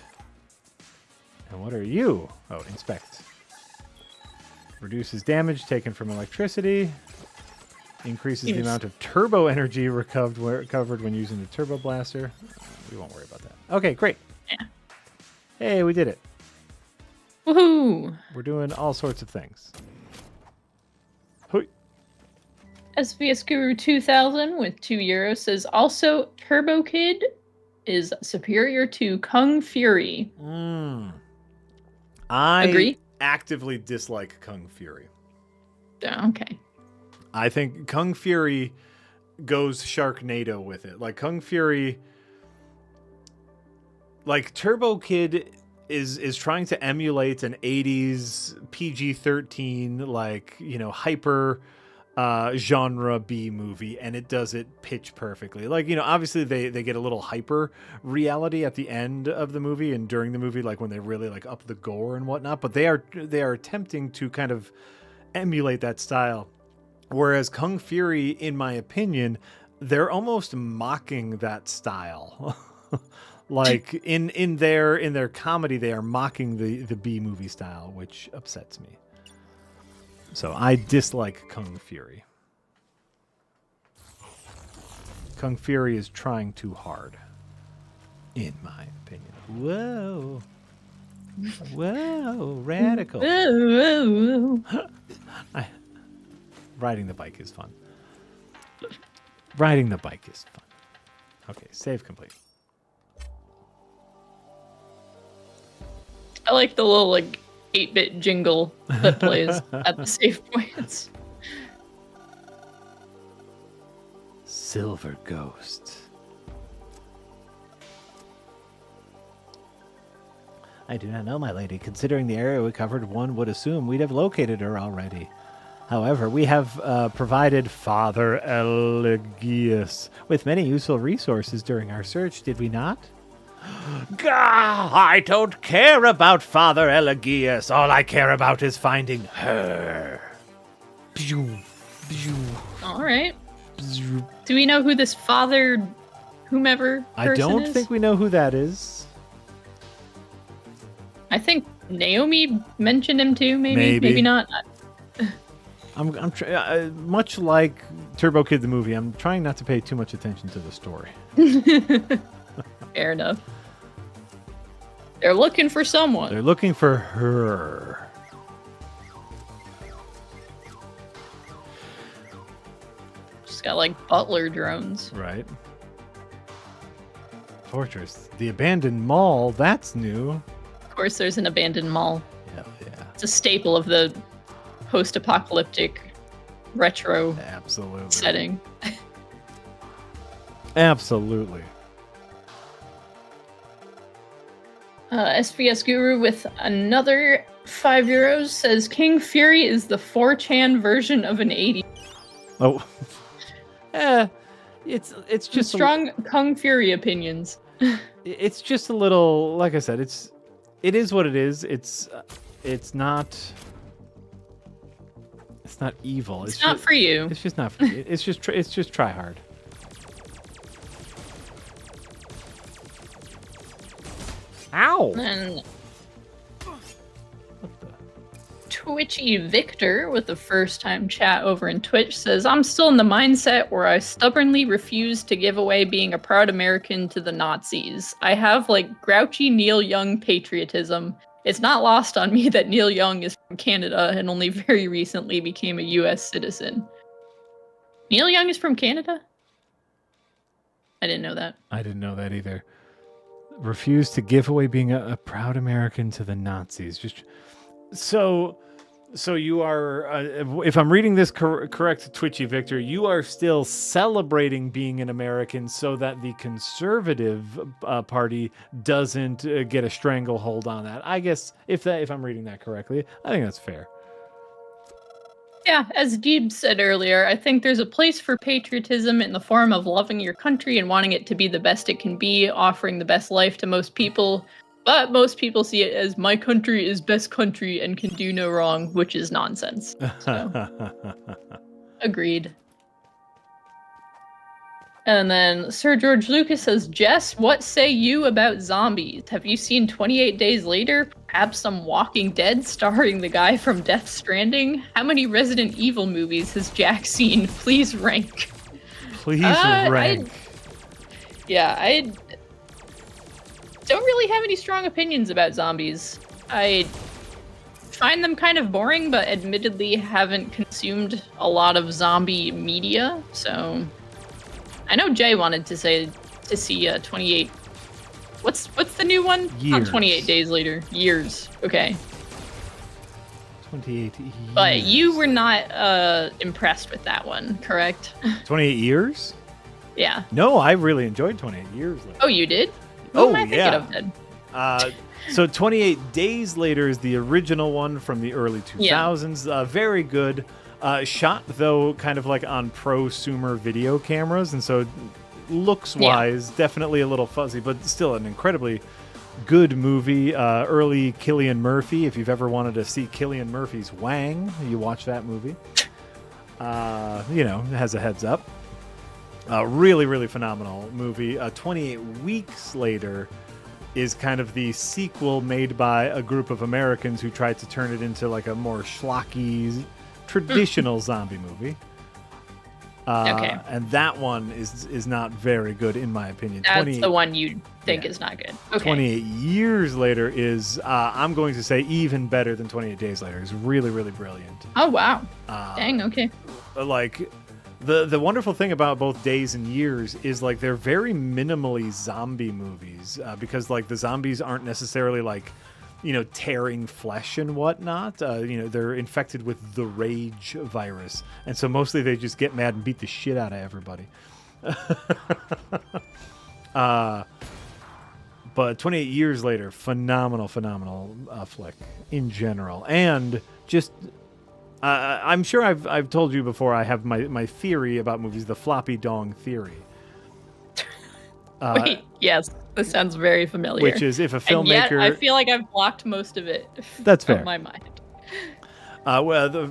S1: And what are you? Oh, inspect. Reduces damage taken from electricity. Increases the amount of turbo energy recovered when using the turbo blaster. We won't worry about that. Okay, great.
S2: Yeah.
S1: Hey, we did it.
S2: Woohoo!
S1: We're doing all sorts of things. Hoi.
S2: SBS Guru 2000 with €2 says also Turbo Kid is superior to Kung Fury.
S1: I
S2: Agree?
S1: actively dislike Kung Fury.
S2: Okay.
S1: I think Kung Fury goes Sharknado with it. Like Kung Fury, like Turbo Kid is trying to emulate an 80s PG-13 like, you know, hyper genre B movie, and it does it pitch perfectly. Like, you know, obviously they get a little hyper reality at the end of the movie and during the movie, like when they really like up the gore and whatnot, but they are attempting to kind of emulate that style. Whereas Kung Fury, in my opinion, they're almost mocking that style. Like in their comedy, they are mocking the B movie style, which upsets me. So I dislike Kung Fury. Kung Fury is trying too hard, in my opinion. Whoa. Whoa, radical. Riding the bike is fun. Riding the bike is fun. Okay, save complete.
S2: I like the little like 8-bit jingle that plays at the save points.
S1: Silver Ghost. I do not know, my lady. Considering the area we covered, one would assume we'd have located her already. However, we have provided Father Elegius with many useful resources during our search, did we not? Gah! I don't care about Father Elegius. All I care about is finding her.
S2: All right. Do we know who this Father whomever person
S1: I don't
S2: is?
S1: think we know who that is.
S2: I think Naomi mentioned him too, maybe not.
S1: I'm much like Turbo Kid the movie, I'm trying not to pay too much attention to the story.
S2: Fair enough. They're looking for someone.
S1: They're looking for her.
S2: She's got like butler drones.
S1: Right. Fortress. The abandoned mall, that's new.
S2: Of course, there's an abandoned mall.
S1: Yeah.
S2: It's a staple of the post-apocalyptic retro
S1: Absolutely.
S2: setting.
S1: Absolutely.
S2: SBS Guru with another €5 says King Fury is the 4chan version of an 80s.
S1: Oh. It's just
S2: Strong Kung Fury opinions.
S1: It's just a little, like I said, it is what it is. It's not evil.
S2: It's not for you.
S1: It's just not for you. It's just try hard. Ow!
S2: And
S1: What the?
S2: Twitchy Victor with the first time chat over in Twitch says, I'm still in the mindset where I stubbornly refuse to give away being a proud American to the Nazis. I have like grouchy Neil Young patriotism. It's not lost on me that Neil Young is from Canada and only very recently became a U.S. citizen. Neil Young is from Canada? I didn't know that.
S1: I didn't know that either. Refused to give away being a proud American to the Nazis. Just so you are, if I'm reading this correct, Twitchy Victor, you are still celebrating being an American so that the conservative party doesn't get a stranglehold on that. I guess if I'm reading that correctly, I think that's fair.
S2: Yeah, as Deeb said earlier, I think there's a place for patriotism in the form of loving your country and wanting it to be the best it can be, offering the best life to most people. But most people see it as my country is best country and can do no wrong, which is nonsense. So, agreed. And then Sir George Lucas says, Jess, what say you about zombies? Have you seen 28 Days Later? Perhaps some Walking Dead starring the guy from Death Stranding? How many Resident Evil movies has Jack seen? Please rank.
S1: Please rank.
S2: I don't really have any strong opinions about zombies. I find them kind of boring, but admittedly haven't consumed a lot of zombie media, so... I know Jay wanted to see 28. What's the new one?
S1: Years.
S2: Not 28 Days Later. Years. Okay.
S1: 28 years.
S2: But you were not impressed with that one, correct?
S1: 28 years?
S2: Yeah.
S1: No, I really enjoyed 28 years later.
S2: Oh, you did?
S1: Oh,
S2: am I thinking of then?
S1: So 28 Days Later is the original one from the early 2000s. Yeah. Very good. Shot, though, kind of like on prosumer video cameras, and so looks-wise, definitely a little fuzzy, but still an incredibly good movie. Early Cillian Murphy. If you've ever wanted to see Cillian Murphy's Wang, you watch that movie. It has a heads up. Really, really phenomenal movie. 28 Weeks Later is kind of the sequel made by a group of Americans who tried to turn it into like a more schlocky, traditional zombie movie.
S2: Okay.
S1: And that one is not very good, in my opinion.
S2: That's the one you think is not good. Okay.
S1: 28 Years Later is, I'm going to say, even better than 28 Days Later. It's really, really brilliant.
S2: Oh, wow. Dang, okay.
S1: Like, the wonderful thing about both Days and Years is, like, they're very minimally zombie movies because, like, the zombies aren't necessarily, like, tearing flesh and whatnot. They're infected with the rage virus. And so mostly they just get mad and beat the shit out of everybody. But 28 Years Later, phenomenal flick in general. And just, I'm sure I've told you before, I have my theory about movies, the floppy dong theory.
S2: Wait, yes. This sounds very familiar.
S1: Which is if a filmmaker... And yet,
S2: I feel like I've blocked most of it
S1: that's fair.
S2: From my mind.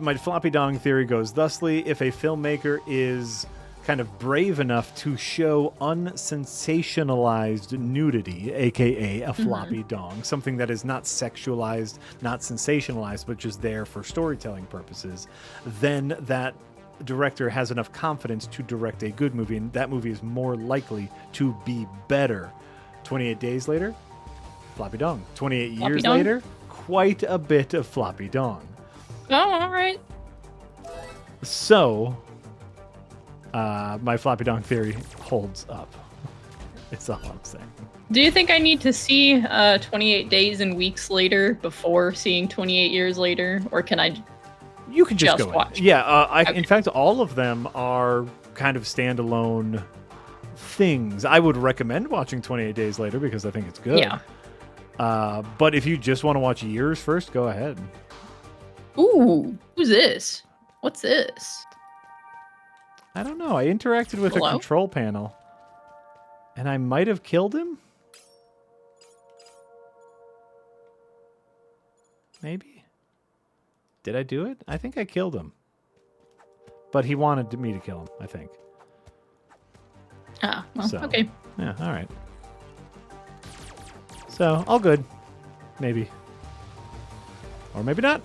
S1: My floppy dong theory goes thusly: if a filmmaker is kind of brave enough to show unsensationalized nudity, aka a floppy dong, something that is not sexualized, not sensationalized, but just there for storytelling purposes, then that director has enough confidence to direct a good movie, and that movie is more likely to be better. 28 Days Later, floppy dong. 28 Years Later, quite a bit of floppy dong.
S2: Oh, all right.
S1: So, my floppy dong theory holds up. It's all I'm saying.
S2: Do you think I need to see 28 Days and Weeks Later before seeing 28 Years Later, or can I?
S1: You can just go
S2: watch.
S1: Yeah, okay. In fact, all of them are kind of standalone things. I would recommend watching 28 Days Later because I think it's good.
S2: Yeah.
S1: But if you just want to watch Years first, go ahead.
S2: Ooh, who's this? What's this?
S1: I don't know. I interacted with a control panel, and I might have killed him. Maybe. Did I do it? I think I killed him. But he wanted me to kill him, I think.
S2: Ah, well, okay.
S1: Yeah, all right. So, all good. Maybe. Or maybe not.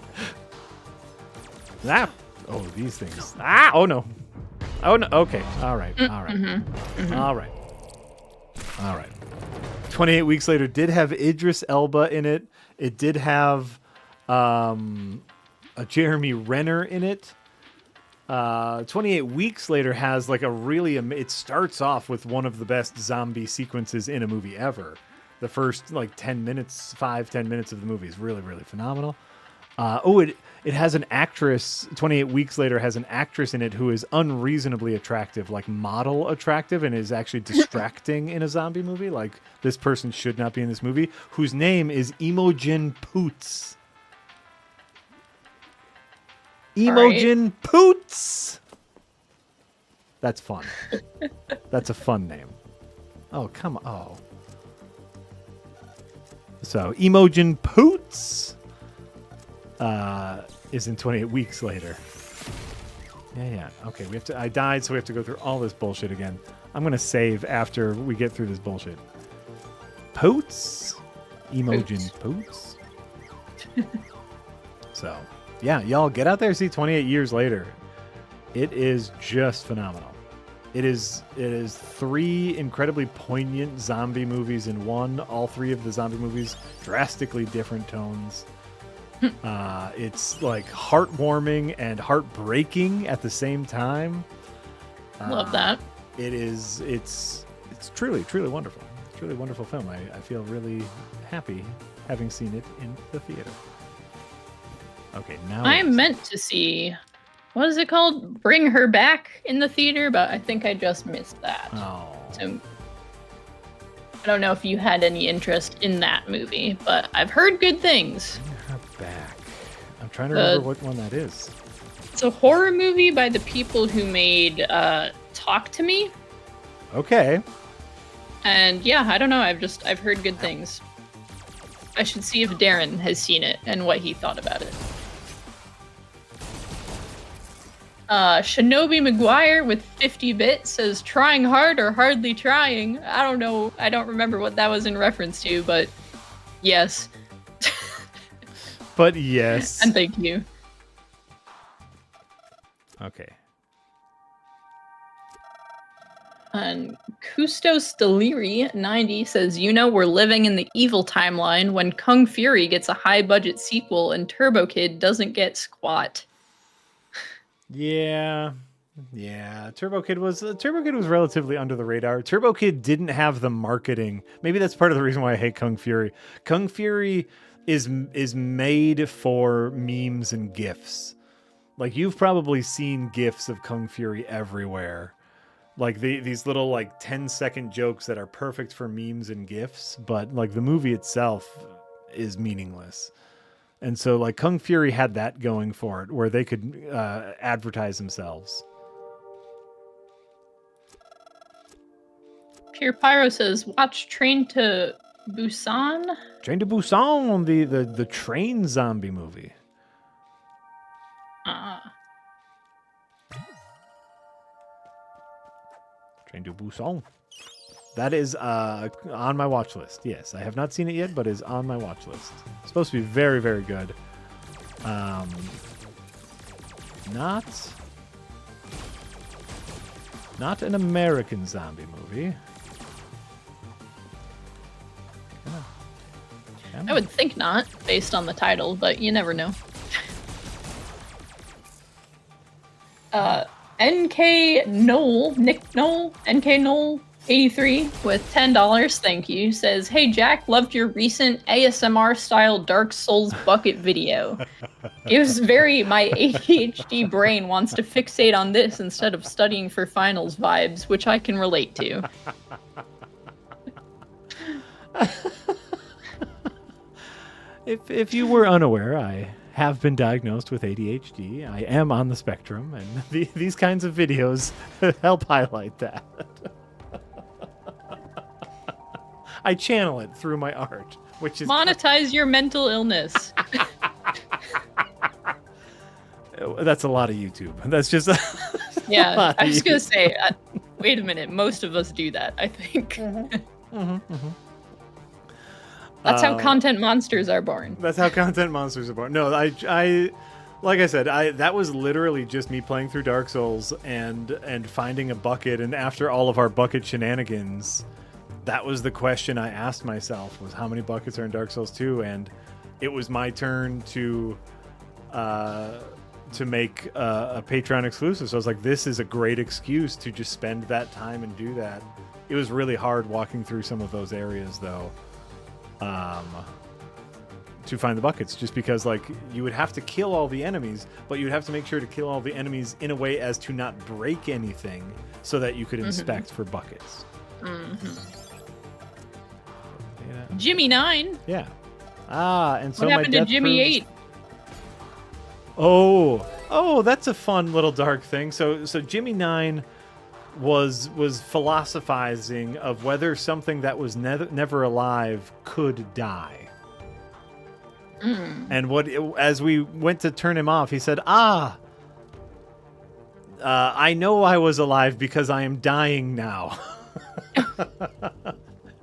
S1: Ah! Oh, these things. Ah! Oh, no. Oh, no. Okay. All right. All right. All right. All right. 28 Weeks Later did have Idris Elba in it. It did have a Jeremy Renner in it. 28 Weeks Later has like a really it starts off with one of the best zombie sequences in a movie ever. The first like 10 minutes of the movie is really, really phenomenal. It has an actress. 28 Weeks Later has an actress in it who is unreasonably attractive, like model attractive, and is actually distracting in a zombie movie. Like, this person should not be in this movie, whose name is Imogen Poots. Imogen Poots. That's fun. That's a fun name. Oh, come on. Oh. So, Imogen Poots is in 28 Weeks Later. Yeah. Okay, I died, so we have to go through all this bullshit again. I'm going to save after we get through this bullshit. Poots? Imogen Poots? So, yeah, y'all get out there, see 28 Years Later. It is just phenomenal. It is 3 incredibly poignant zombie movies in one. All 3 of the zombie movies, drastically different tones. It's like heartwarming and heartbreaking at the same time.
S2: Love that.
S1: It's truly, truly wonderful. It's a truly wonderful film. I feel really happy having seen it in the theater. Okay, now
S2: I meant to see, what is it called? Bring Her Back in the theater, but I think I just missed that.
S1: Oh.
S2: So I don't know if you had any interest in that movie, but I've heard good things.
S1: Bring Her Back. I'm trying to remember what one that is.
S2: It's a horror movie by the people who made Talk to Me.
S1: Okay.
S2: And yeah, I don't know. I've heard good things. I should see if Darren has seen it and what he thought about it. Shinobi McGuire with 50 bits says, trying hard or hardly trying. I don't know. I don't remember what that was in reference to, but yes.
S1: But yes.
S2: And thank you.
S1: Okay.
S2: And Kustos Deliri 90 says, we're living in the evil timeline when Kung Fury gets a high budget sequel and Turbo Kid doesn't get squat.
S1: Yeah. Turbo Kid was relatively under the radar. Turbo Kid didn't have the marketing. Maybe that's part of the reason why I hate Kung Fury. Kung Fury is made for memes and GIFs. Like, you've probably seen GIFs of Kung Fury everywhere. Like these little like 10-second jokes that are perfect for memes and GIFs, but like the movie itself is meaningless. And so like Kung Fury had that going for it, where they could advertise themselves.
S2: Pure Pyro says, watch Train to Busan.
S1: Train to Busan, the train zombie movie. Train to Busan. That is on my watch list. Yes, I have not seen it yet, but is on my watch list. It's supposed to be very, very good. Not an American zombie movie.
S2: I would think not, based on the title, but you never know. NK Knoll 83 with $10, thank you, says, hey Jack, loved your recent ASMR style Dark Souls bucket video. It was my ADHD brain wants to fixate on this instead of studying for finals vibes, which I can relate to.
S1: If you were unaware, I have been diagnosed with ADHD. I am on the spectrum, and these kinds of videos help highlight that. I channel it through my art, which is
S2: monetize your mental illness.
S1: That's a lot of YouTube. That's just
S2: yeah. I was gonna say, wait a minute. Most of us do that, I think. That's how content monsters are born.
S1: That's how content monsters are born. No, I like I said, that was literally just me playing through Dark Souls and finding a bucket, and after all of our bucket shenanigans, that was the question I asked myself, was how many buckets are in Dark Souls 2? And it was my turn to make a Patreon exclusive. So I was like, this is a great excuse to just spend that time and do that. It was really hard walking through some of those areas, though, to find the buckets, just because like you would have to kill all the enemies, but you would have to make sure to kill all the enemies in a way as to not break anything so that you could inspect for buckets.
S2: Jimmy 9.
S1: Yeah. And so
S2: what happened to Jimmy 8?
S1: Oh, that's a fun little dark thing. So Jimmy 9 was philosophizing of whether something that was never alive could die. And as we went to turn him off, he said, I know I was alive because I am dying now.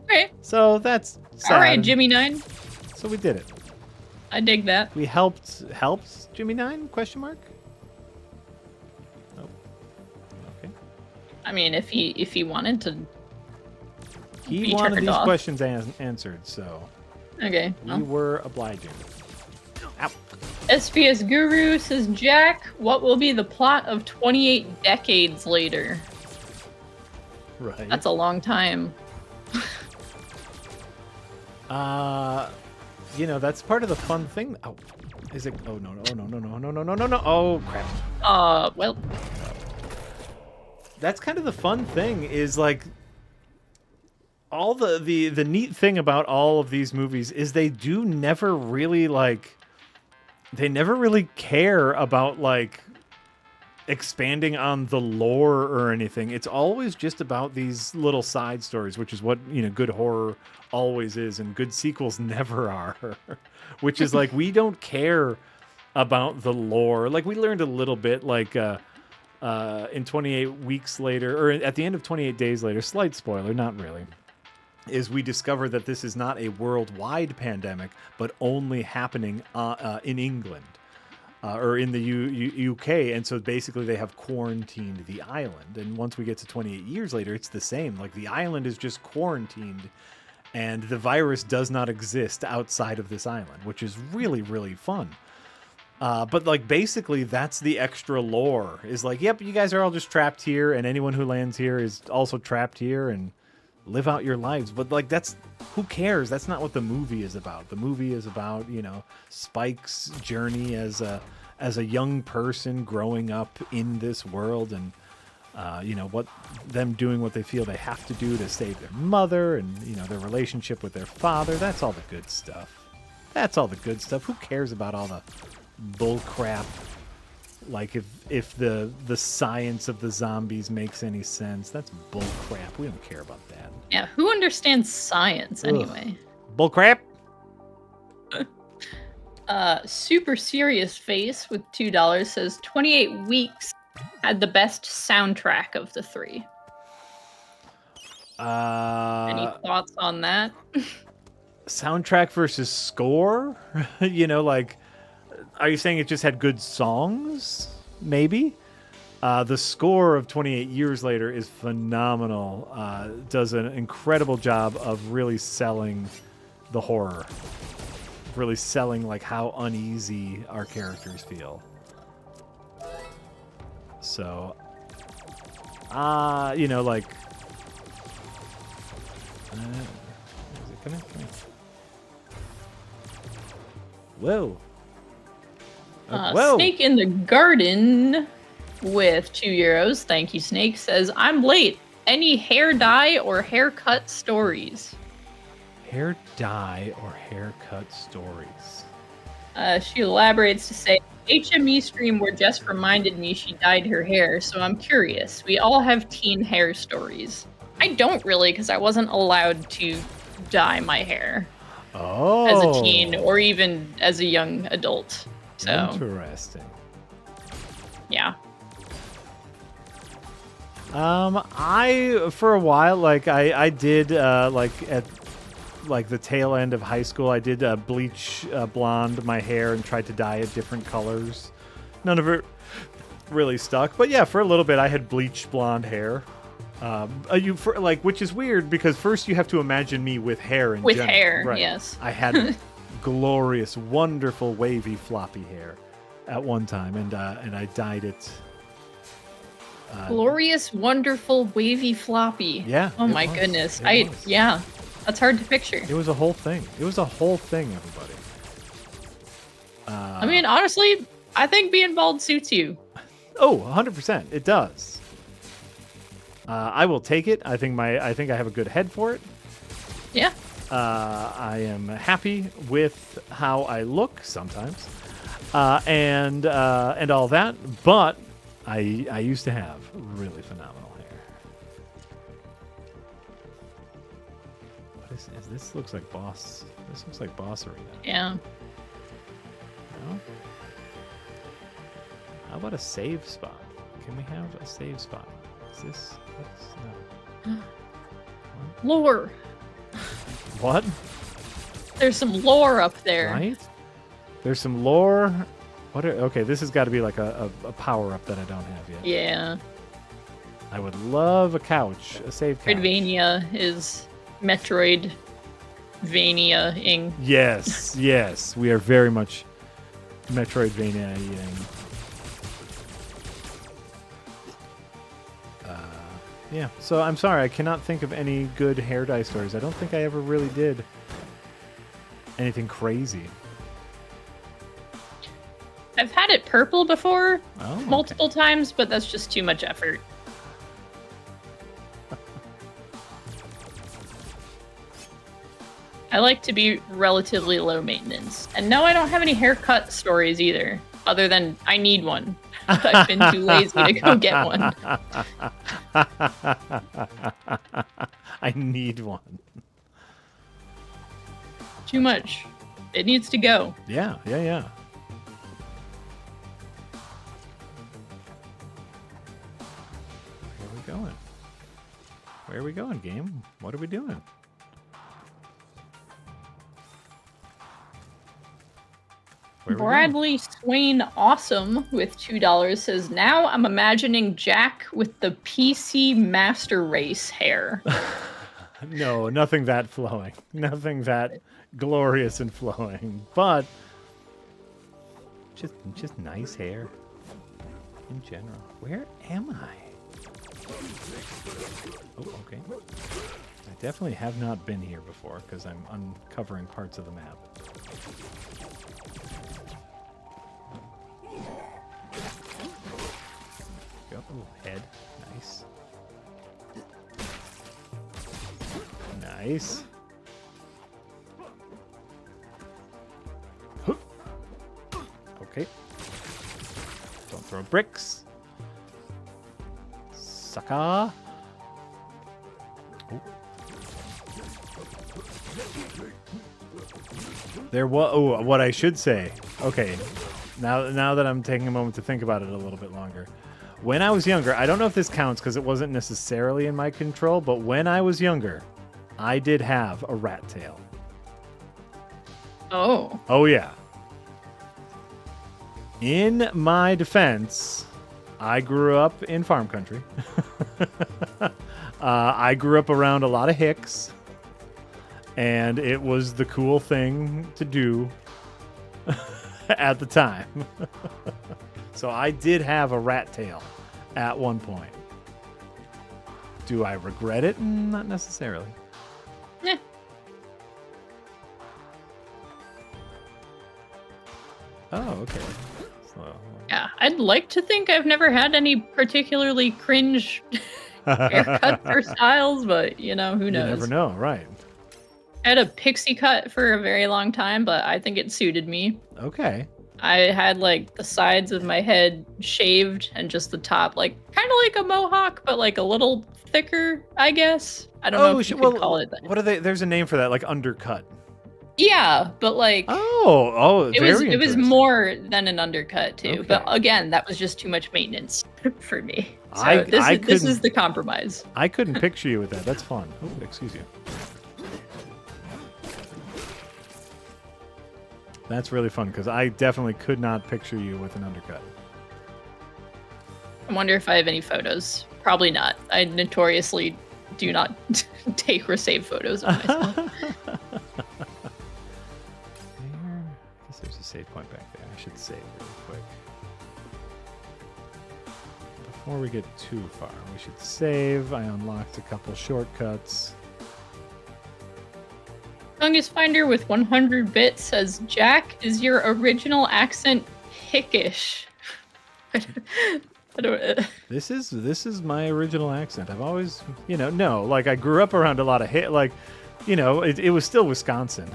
S2: Okay.
S1: So that's sad.
S2: All right, Jimmy 9.
S1: So we did it.
S2: I dig that.
S1: We helped Jimmy 9? Question mark? Oh. Okay.
S2: I mean, if he wanted to.
S1: He wanted these questions answered, so.
S2: Okay.
S1: We were obliging. Ow.
S2: SPS Guru says, Jack, what will be the plot of 28 decades later?
S1: Right.
S2: That's a long time.
S1: That's part of the fun thing. Oh, is it? Oh, no. Oh, crap.
S2: Well.
S1: That's kind of the fun thing is like all the neat thing about all of these movies is they never really care about like expanding on the lore or anything. It's always just about these little side stories, which is what, good horror always is, and good sequels never are. Which is like, we don't care about the lore. Like, we learned a little bit, like, in 28 weeks later, or at the end of 28 days later, slight spoiler, not really, is we discover that this is not a worldwide pandemic, but only happening in England. Or in the UK, and so basically they have quarantined the island. And once we get to 28 years later, it's the same. Like, the island is just quarantined, and the virus does not exist outside of this island, which is really, really fun. But like, basically, that's the extra lore. Is like, yep, you guys are all just trapped here, and anyone who lands here is also trapped here, and live out your lives. But like, who cares? That's not what the movie is about. The movie is about, Spike's journey as a young person growing up in this world, and what them doing what they feel they have to do to save their mother, and their relationship with their father. That's all the good stuff. Who cares about all the bull crap? Like, if the science of the zombies makes any sense, that's bull crap. We don't care about that.
S2: Yeah, who understands science anyway?
S1: Bull crap.
S2: Super Serious Face with $2 says 28 Weeks had the best soundtrack of the three. Any thoughts on that?
S1: Soundtrack versus score? Like, are you saying it just had good songs? Maybe. The score of 28 Years Later is phenomenal. Does an incredible job of really selling the horror. Really selling like how uneasy our characters feel. So, like, is it coming? Whoa. Whoa.
S2: Snake in the Garden with €2. Thank you, Snake. Says, I'm late. Any hair dye or haircut stories?
S1: Hair dye or haircut stories?
S2: She elaborates to say, HME stream where Jess reminded me she dyed her hair, so I'm curious. We all have teen hair stories. I don't really, because I wasn't allowed to dye my hair as a teen or even as a young adult. So
S1: interesting.
S2: Yeah.
S1: I for a while, like I did like at like the tail end of high school, I did bleach blonde my hair and tried to dye it different colors. None of it really stuck, but yeah, for a little bit I had bleached blonde hair. Which is weird because first you have to imagine me with hair in general.
S2: Hair,
S1: right.
S2: Yes.
S1: I had glorious, wonderful, wavy, floppy hair at one time, and I dyed it.
S2: Glorious, wonderful, wavy, floppy.
S1: Yeah.
S2: Oh my goodness.
S1: It was.
S2: Yeah. That's hard to picture.
S1: It was a whole thing. It was a whole thing, everybody.
S2: I mean, honestly, I think being bald suits you.
S1: Oh, 100%. It does. I will take it. I think I have a good head for it.
S2: Yeah.
S1: I am happy with how I look sometimes, and all that. But I used to have really phenomenal hair. What is this? Looks like Boss. This looks like Boss Arena.
S2: Yeah.
S1: No? How about a save spot? Can we have a save spot? Is this? No.
S2: Lore.
S1: What?
S2: There's some lore up there.
S1: Right? There's some lore. Okay, this has got to be like a power up that I don't have yet.
S2: Yeah.
S1: I would love a couch, a save couch.
S2: Metroidvania is Metroidvania-ing.
S1: Yes, yes. We are very much Metroidvania-ing. Yeah, so I'm sorry, I cannot think of any good hair dye stories. I don't think I ever really did anything crazy.
S2: I've had it purple before,
S1: Oh,
S2: multiple times, but that's just too much effort. I like to be relatively low maintenance. And no, I don't have any haircut stories either, other than I need one. I've been too lazy to go get one.
S1: I need one.
S2: Too much. It needs to go.
S1: Yeah. Where are we going? Where are we going, game? What are we doing?
S2: Bradley Swain Awesome with $2 says, now I'm imagining Jack with the PC Master Race hair.
S1: No, nothing that flowing. Nothing that glorious and flowing. But just nice hair in general. Where am I? Oh, okay. I definitely have not been here before because I'm uncovering parts of the map. Go. Ooh, head. Nice. Nice. Okay. Don't throw bricks. Sucker. Ooh. What I should say. Okay. Now that I'm taking a moment to think about it a little bit longer. When I was younger, I don't know if this counts because it wasn't necessarily in my control, but when I was younger, I did have a rat tail.
S2: Oh.
S1: Oh, yeah. In my defense, I grew up in farm country. I grew up around a lot of hicks, and it was the cool thing to do at the time. So I did have a rat tail at one point. Do I regret it? Not necessarily.
S2: Yeah.
S1: Oh, okay. So,
S2: Yeah, I'd like to think I've never had any particularly cringe haircut or styles, but who knows?
S1: you never know, right?
S2: I had a pixie cut for a very long time, but I think it suited me.
S1: Okay.
S2: I had like the sides of my head shaved and just the top, like kind of like a mohawk, but like a little thicker, I guess. I don't know if you could call it that.
S1: What are they? There's a name for that, like undercut.
S2: Yeah, but like it was more than an undercut too.
S1: Okay.
S2: But again, that was just too much maintenance for me. So this is the compromise.
S1: I couldn't picture you with that. That's fun. Oh, excuse you. That's really fun because I definitely could not picture you with an undercut.
S2: I wonder if I have any photos. Probably not. I notoriously do not take or save photos of myself.
S1: There's a save point back there. I should save really quick. Before we get too far, we should save. I unlocked a couple shortcuts.
S2: Fungus Finder with 100 bits says, Jack, is your original accent Hickish? I don't,
S1: This is my original accent. I've always, no, like I grew up around a lot of it was still Wisconsin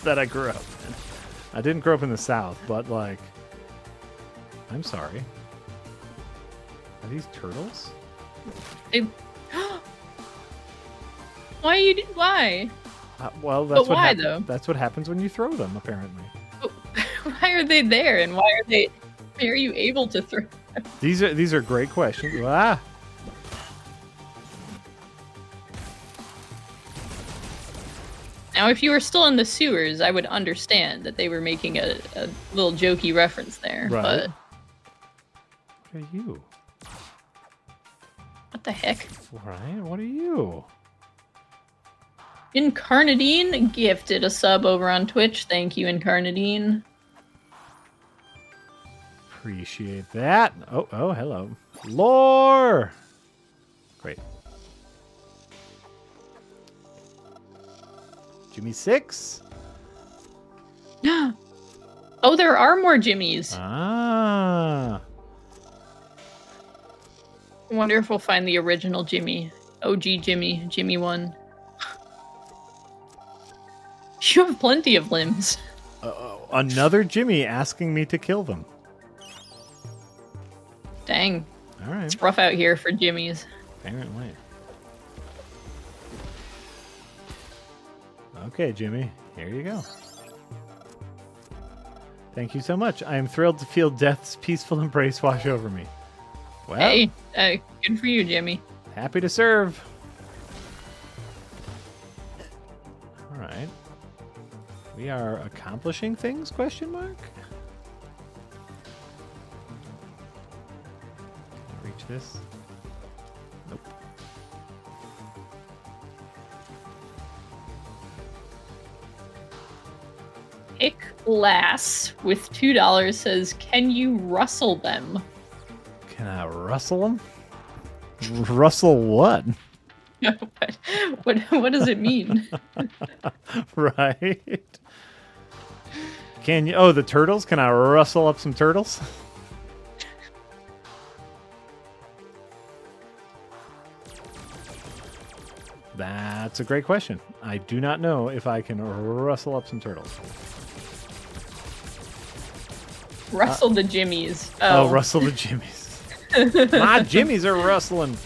S1: that I grew up in. I didn't grow up in the South, but like, I'm sorry. Are these turtles?
S2: Why?
S1: Well, that's
S2: why though?
S1: That's what happens when you throw them, apparently.
S2: Why are they there, and why are you able to throw them?
S1: These are great questions. Ah.
S2: Now, if you were still in the sewers, I would understand that they were making a little jokey reference there.
S1: Right.
S2: But
S1: what are you?
S2: What the heck?
S1: Ryan, what are you?
S2: Incarnadine gifted a sub over on Twitch. Thank you, Incarnadine.
S1: Appreciate that. Oh, hello. Lore! Great. Jimmy 6?
S2: Oh, there are more Jimmies.
S1: Ah.
S2: I wonder if we'll find the original Jimmy. OG Jimmy. Jimmy 1. You have plenty of limbs.
S1: Another Jimmy asking me to kill them.
S2: Dang.
S1: All right.
S2: It's rough out here for Jimmies.
S1: Apparently. Okay, Jimmy. Here you go. Thank you so much. I am thrilled to feel death's peaceful embrace wash over me. Well,
S2: hey, good for you, Jimmy.
S1: Happy to serve. All right. We are accomplishing things, question mark? Can I reach this? Nope.
S2: Pick Lass with $2 says, can you rustle them?
S1: Can I rustle them? Rustle what?
S2: What does it mean?
S1: Right. Can you? Oh, the turtles? Can I rustle up some turtles? That's a great question. I do not know if I can rustle up some turtles.
S2: Rustle the Jimmies.
S1: Oh, rustle the Jimmies. My Jimmies are rustling.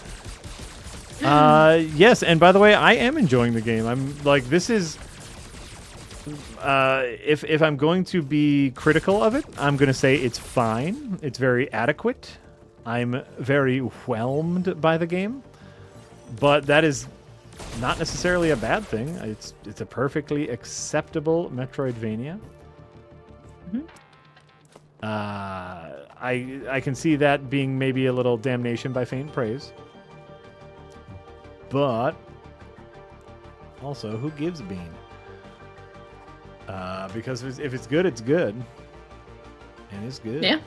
S1: Yes, and by the way, I am enjoying the game. I'm like, this is if I'm going to be critical of it, I'm going to say it's fine. It's very adequate. I'm very whelmed by the game, but that is not necessarily a bad thing. It's a perfectly acceptable Metroidvania.
S2: Mm-hmm.
S1: I can see that being maybe a little damnation by faint praise. But also, who gives a bean? Because if it's good, it's good. And it's good.
S2: Yeah.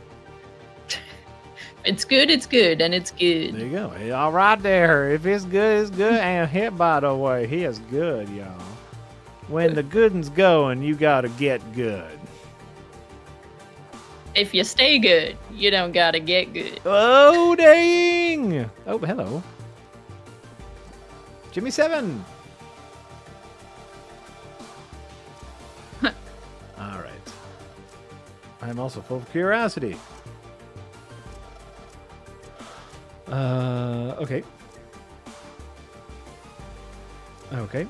S2: It's good, and it's good.
S1: There you go. Hey, all right there. If it's good, it's good. And hit, by the way, he is good, y'all. When the good one's going, you gotta get good.
S2: If you stay good, you don't gotta get good.
S1: Oh, dang! Oh, hello. Jimmy 7. All right. I'm also full of curiosity. Okay. Okay.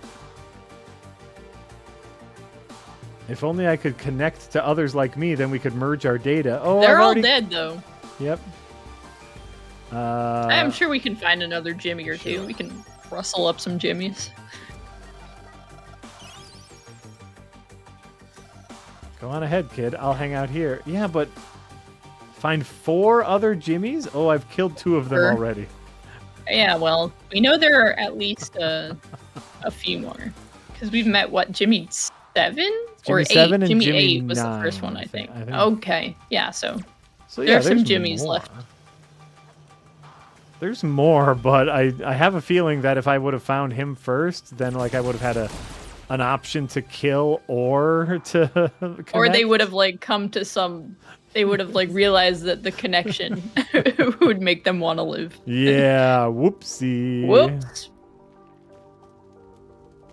S1: If only I could connect to others like me, then we could merge our data. Oh,
S2: they're all dead, though.
S1: Yep.
S2: I'm sure we can find another Jimmy or two. We can rustle up some Jimmies.
S1: Go on ahead, kid. I'll hang out here. Yeah, but find 4 other Jimmies? Oh, I've killed 2 of them already.
S2: Yeah, well, we know there are at least a few more. Because we've met, what, Jimmy 7 or
S1: Jimmy
S2: 8?
S1: 7 and
S2: Jimmy
S1: Jimmy
S2: 8 was the
S1: 9,
S2: first one,
S1: I
S2: I think.
S1: think.
S2: Okay, yeah. So
S1: So yeah,
S2: there's some
S1: there's
S2: Jimmies
S1: more.
S2: left.
S1: There's more, but I have a feeling that if I would have found him first, then like I would have had an option to kill or to connect.
S2: Or they would have like come to some. They would have like realized that the connection would make them want to live.
S1: Yeah, whoopsie.
S2: Whoops.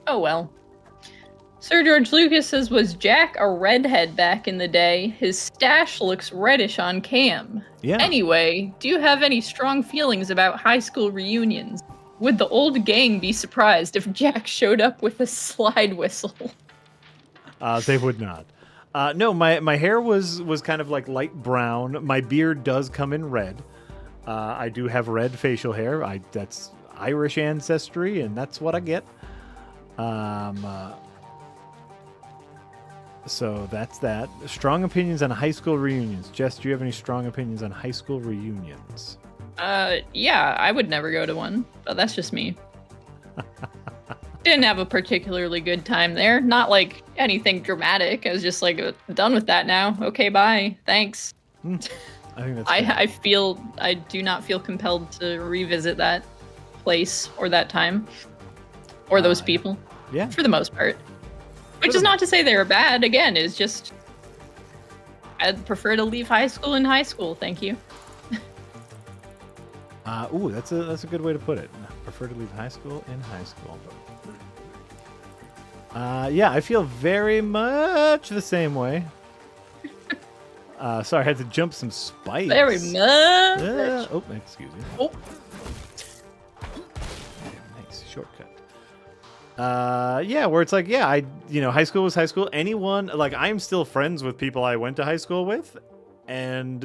S2: Oh well. Sir George Lucas says, was Jack a redhead back in the day? His stash looks reddish on cam.
S1: Yeah.
S2: Anyway, do you have any strong feelings about high school reunions? Would the old gang be surprised if Jack showed up with a slide whistle?
S1: They would not. No, my hair was kind of like light brown. My beard does come in red. I do have red facial hair. That's Irish ancestry, and that's what I get. So that's that. Strong opinions on high school reunions. Jess, do you have any strong opinions on high school reunions?
S2: Yeah, I would never go to one, but that's just me. Didn't have a particularly good time there. Not like anything dramatic. I was just like, done with that now. Okay, bye. Thanks.
S1: I think that's
S2: I do not feel compelled to revisit that place or that time or those people.
S1: Yeah.
S2: For the most part. Which is not to say they were bad. Again, it's just I'd prefer to leave high school in high school. Thank you.
S1: Ooh, that's a good way to put it. Prefer to leave high school in high school. Yeah, I feel very much the same way. Sorry, I had to jump some spikes.
S2: Very much.
S1: Oh, excuse me.
S2: Oh.
S1: Nice shortcut. Yeah, where it's like, yeah, high school was high school. Anyone, like, I'm still friends with people I went to high school with, and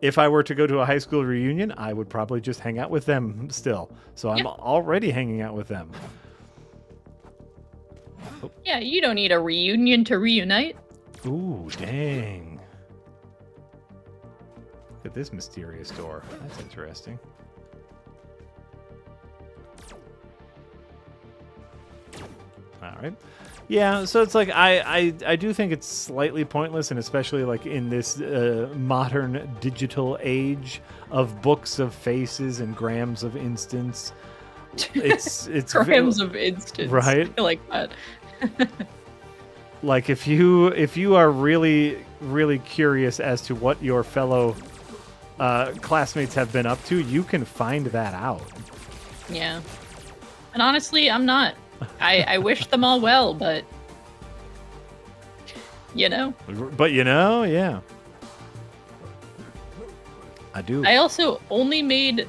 S1: if I were to go to a high school reunion, I would probably just hang out with them still. So I'm already hanging out with them. Oh.
S2: Yeah, you don't need a reunion to reunite.
S1: Ooh, dang. Look at this mysterious door. That's interesting. All right. Yeah, so it's like I do think it's slightly pointless, and especially like in this modern digital age of books of faces and grams of instance. It's
S2: grams of instance,
S1: right?
S2: I like that.
S1: Like if you are really curious as to what your fellow classmates have been up to, you can find that out.
S2: Yeah, and honestly, I'm not. I wish them all well, but yeah. I do. I also only made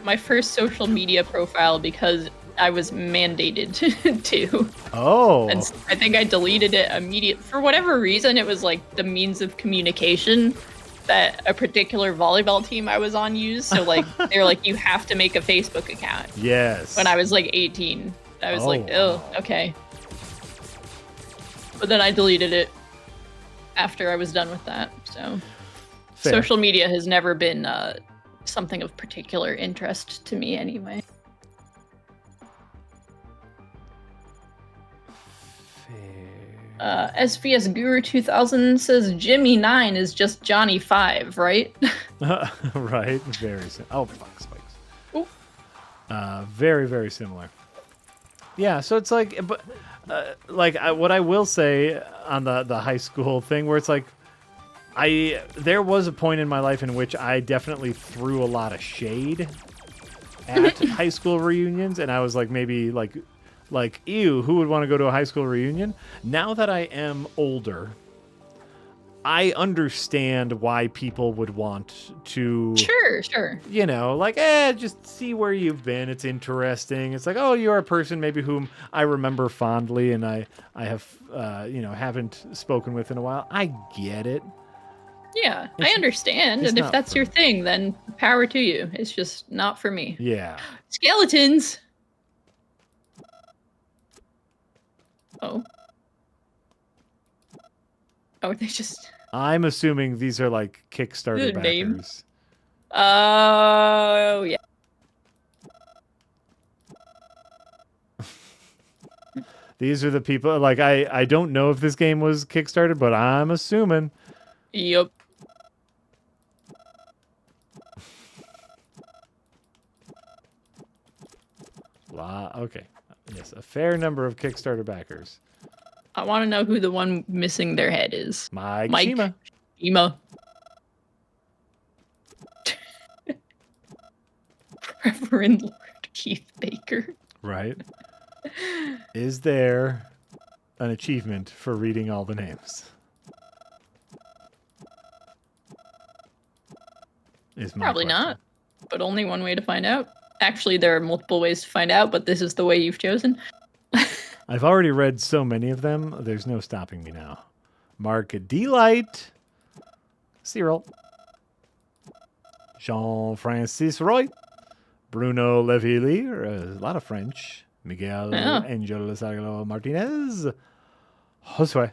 S2: my first social media profile because I was mandated to.
S1: Oh.
S2: And I think I deleted it immediately. For whatever reason, it was like the means of communication that a particular volleyball team I was on used. So like they're like, you have to make a Facebook account.
S1: Yes.
S2: When I was like 18. I was like, oh, okay. But then I deleted it after I was done with that. So
S1: fair.
S2: Social media has never been something of particular interest to me anyway. SVS Guru 2000 says Jimmy 9 is just Johnny 5, right?
S1: Right. Very oh, fuck, spikes.
S2: Ooh.
S1: Very, very similar. Yeah, so it's like, but what I will say on the high school thing, where it's like, there was a point in my life in which I definitely threw a lot of shade at high school reunions, and I was like, maybe like, ew, who would want to go to a high school reunion? Now that I am older, I understand why people would want to...
S2: Sure.
S1: Just see where you've been. It's interesting. It's like, oh, you're a person maybe whom I remember fondly and I have, haven't spoken with in a while. I get it.
S2: Yeah, I understand. And if that's your thing, then power to you. It's just not for me.
S1: Yeah.
S2: Skeletons! Oh, they just...
S1: I'm assuming these are like Kickstarter backers.
S2: Names? Oh, yeah.
S1: These are the people. Like I don't know if this game was Kickstarted, but I'm assuming.
S2: Yep.
S1: Okay. Yes, a fair number of Kickstarter backers.
S2: I want to know who the one missing their head is.
S1: Mike
S2: Shima. Reverend Lord Keith Baker.
S1: Right. Is there an achievement for reading all the names? Is my
S2: Probably
S1: question.
S2: not, but only one way to find out. Actually, there are multiple ways to find out, but this is the way you've chosen.
S1: I've already read so many of them, there's no stopping me now. Mark Delight. Cyril. Jean-Francis Roy. Bruno Leville, a lot of French. Miguel Angel Sagalo Martinez. Josue.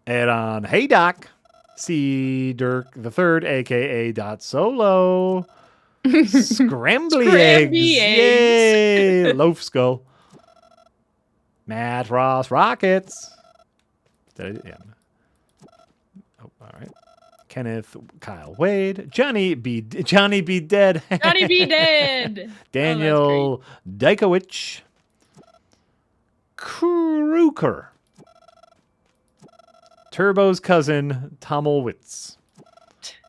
S1: Aaron Haydock. C. Dirk the Third, a.k.a. Dot Solo. Scrambly eggs. Yay! Loaf Skull. Matt Ross Rockets. Yeah. Oh, all right. Kenneth Kyle Wade. Johnny B. Dead.
S2: Johnny B. Dead.
S1: Daniel Dykowicz. Kruker. Turbo's cousin, Tommelwitz.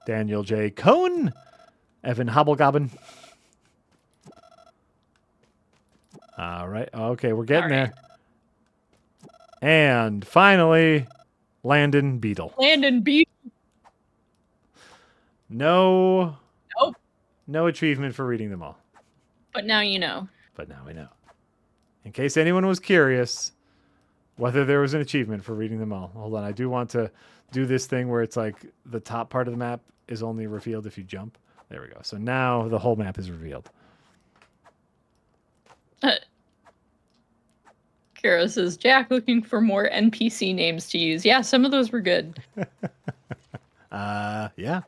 S1: Daniel J. Cohn. Evan Hobblegobbin. All right. Okay, we're getting there. And finally, Landon Beetle. No.
S2: Nope.
S1: No achievement for reading them all.
S2: But now you know.
S1: But now we know. In case anyone was curious whether there was an achievement for reading them all. Hold on. I do want to do this thing where it's like the top part of the map is only revealed if you jump. There we go. So now the whole map is revealed.
S2: Kara says, Jack looking for more NPC names to use. Yeah, some of those were good.
S1: Yeah.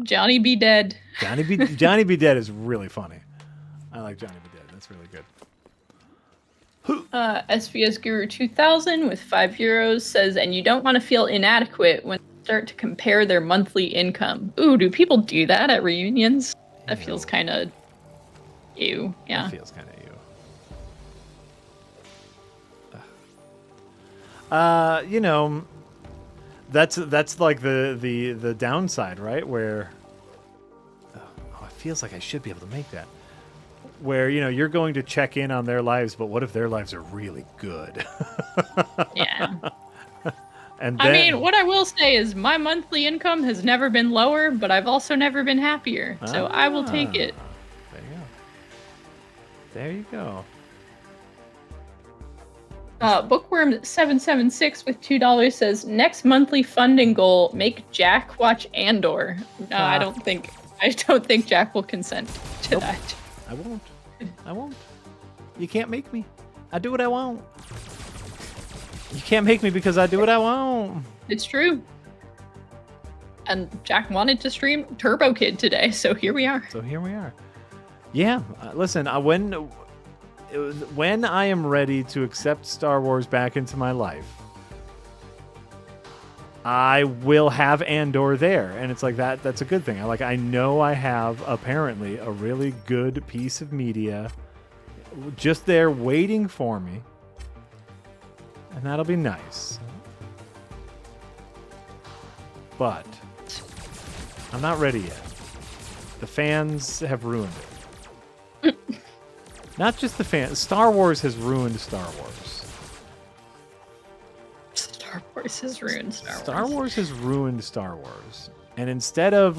S2: Johnny B. Dead.
S1: Johnny B. Dead is really funny. I like Johnny B. Dead. That's really good.
S2: SBS Guru 2000 with €5 says, and you don't want to feel inadequate when you start to compare their monthly income. Ooh, do people do that at reunions? That feels kind of ew. Yeah.
S1: That feels kind of ew. You know, that's like the downside, right? Where it feels like I should be able to make that. Where, you know, you're going to check in on their lives, but what if their lives are really good?
S2: Yeah.
S1: And
S2: I mean, what I will say is my monthly income has never been lower, but I've also never been happier. So I will take it.
S1: There you go.
S2: Bookworm776 with $2 says, next monthly funding goal, make Jack watch Andor. No, I don't think Jack will consent to that.
S1: I won't. You can't make me. I do what I want. You can't make me because I do what I want.
S2: It's true. And Jack wanted to stream Turbo Kid today, so here we are.
S1: Yeah, listen, when I am ready to accept Star Wars back into my life, I will have Andor there, and it's like that's a good thing. I know I have apparently a really good piece of media just there waiting for me, and that'll be nice. But I'm not ready yet. The fans have ruined it. Not just the fans. Star Wars has ruined Star Wars.
S2: Star Wars has ruined Star Wars.
S1: Star Wars has ruined Star Wars. And instead of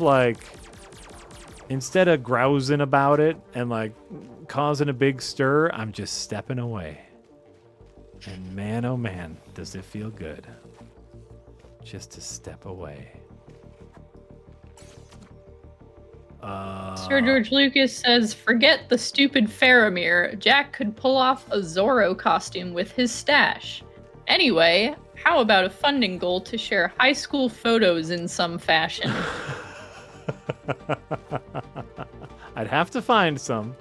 S1: grousing about it and causing a big stir, I'm just stepping away. And man, oh man, does it feel good just to step away.
S2: Sir George Lucas says, forget the stupid Faramir. Jack could pull off a Zorro costume with his stash. Anyway, how about a funding goal to share high school photos in some fashion?
S1: I'd have to find some.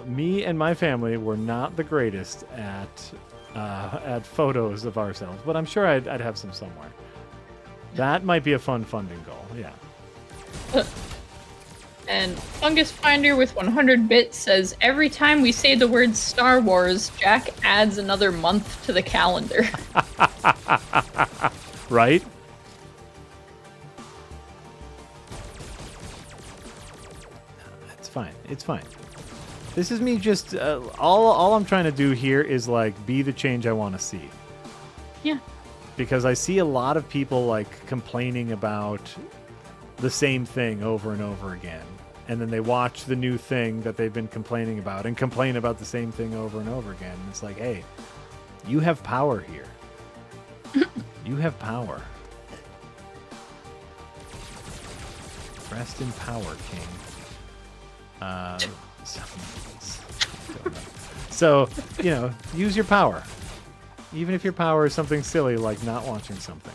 S1: Me and my family were not the greatest at photos of ourselves, but I'm sure I'd have some somewhere. That might be a fun funding goal. Yeah.
S2: And Fungus Finder with 100 bits says, every time we say the word Star Wars, Jack adds another month to the calendar.
S1: Right? It's fine. It's fine. This is me just... all I'm trying to do here is, like, be the change I want to see.
S2: Yeah.
S1: Because I see a lot of people, like, complaining about the same thing over and over again. And then they watch the new thing that they've been complaining about and complain about the same thing over and over again. And it's like, hey, you have power here. You have power. Rest in power, King. So, you know, use your power. Even if your power is something silly like not watching something.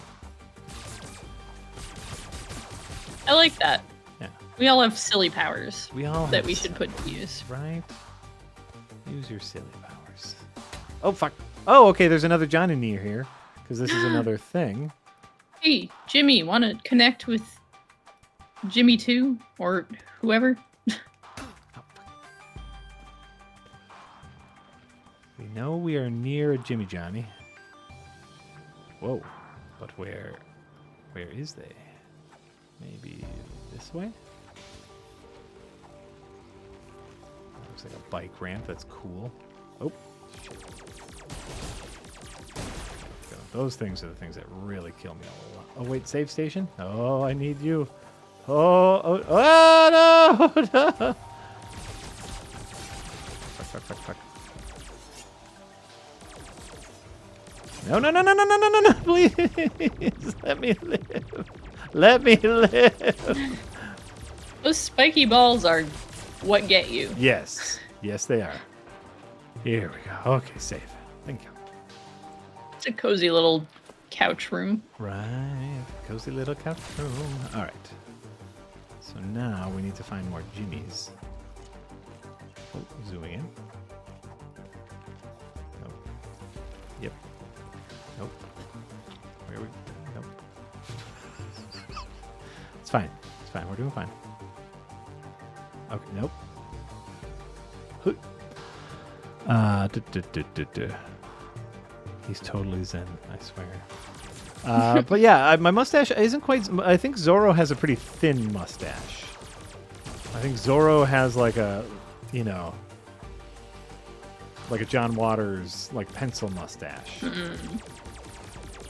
S2: I like that.
S1: Yeah.
S2: We all have silly powers that we should put to use.
S1: Right? Use your silly powers. Oh, fuck. Oh, okay, there's another Johnny near here. Because this is another thing.
S2: Hey, Jimmy, want to connect with Jimmy 2? Or whoever?
S1: We know we are near a Jimmy Johnny. Whoa. But where is they? Maybe this way? Looks like a bike ramp. That's cool. Oh, shit. Those things are the things that really kill me a lot. Oh, wait, save station? Oh, I need you. Oh, no! No! Fuck. No, please. Let me live. Let me live.
S2: Those spiky balls are what get you.
S1: Yes. Yes, they are. Here we go. Okay, save. Thank you.
S2: It's a cozy little couch room.
S1: Right. Cozy little couch room. All right. So now we need to find more jimmies. Oh, zooming in. Nope. Yep. Nope. Where are we? Nope. It's fine. It's fine. We're doing fine. Okay. Nope. He's totally zen, I swear. But yeah, my mustache isn't quite... I think Zorro has a pretty thin mustache. I think Zorro has like a, you know, like a John Waters, like pencil mustache.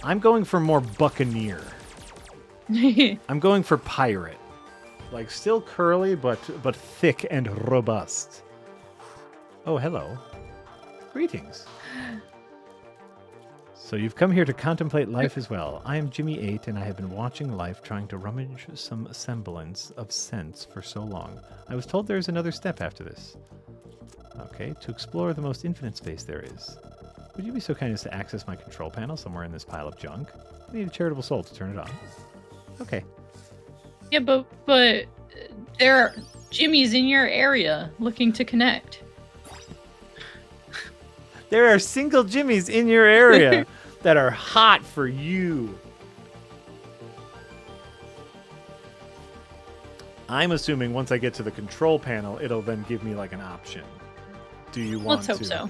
S1: I'm going for more buccaneer. I'm going for pirate. Like still curly, but thick and robust. Oh, hello. Greetings. So you've come here to contemplate life as well. I am Jimmy 8, and I have been watching life, trying to rummage some semblance of sense for so long. I was told there is another step after this. Okay, to explore the most infinite space there is. Would you be so kind as to access my control panel somewhere in this pile of junk? I need a charitable soul to turn it on. Okay.
S2: Yeah, but there are Jimmys in your area looking to connect.
S1: There are single Jimmies in your area that are hot for you. I'm assuming once I get to the control panel, it'll then give me like an option. Do you want to?
S2: Let's hope so.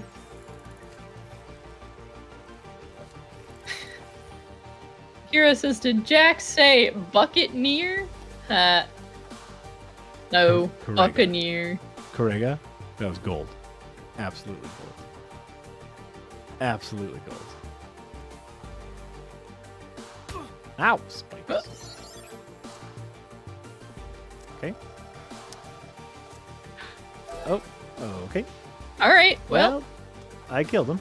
S2: Kira says, did Jack say buccaneer? No.
S1: Correga.
S2: Buccaneer.
S1: Correga? That was gold. Absolutely gold. Absolutely gold. Ow! Spikes. Okay. Oh, okay.
S2: All right. Well,
S1: I killed him.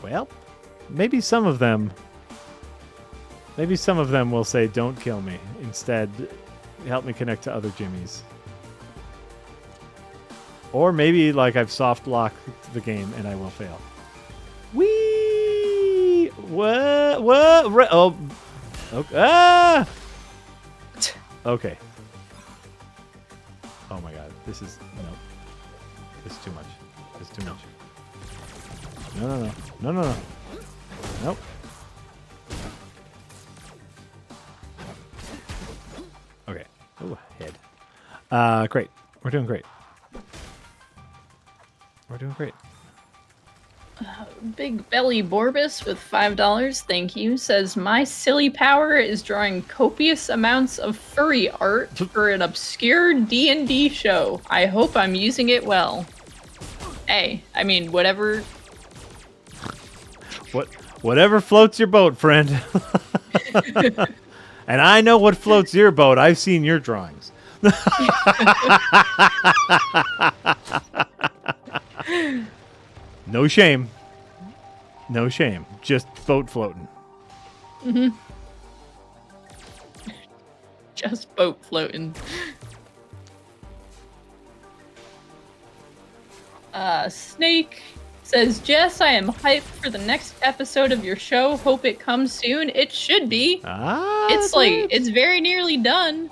S1: Well, maybe some of them will say, "Don't kill me." Instead, help me connect to other Jimmies. Or maybe like I've soft locked the game and I will fail. Whee! What? Oh. Okay. Ah! Okay. Oh my god. This is... Nope. This is too much. This is too much. No, no, no. No, no, no. Nope. Okay. Oh, head. Great. We're doing great. We're doing great.
S2: Big Belly Borbus with $5, thank you, says, my silly power is drawing copious amounts of furry art for an obscure D&D show. I hope I'm using it well. Hey, I mean, whatever...
S1: Whatever floats your boat, friend. And I know what floats your boat. I've seen your drawings. No shame. No shame. Just boat floating.
S2: Mm-hmm. Just boat floating. Snake says, Jess, I am hyped for the next episode of your show. Hope it comes soon. It should be. It's very nearly done.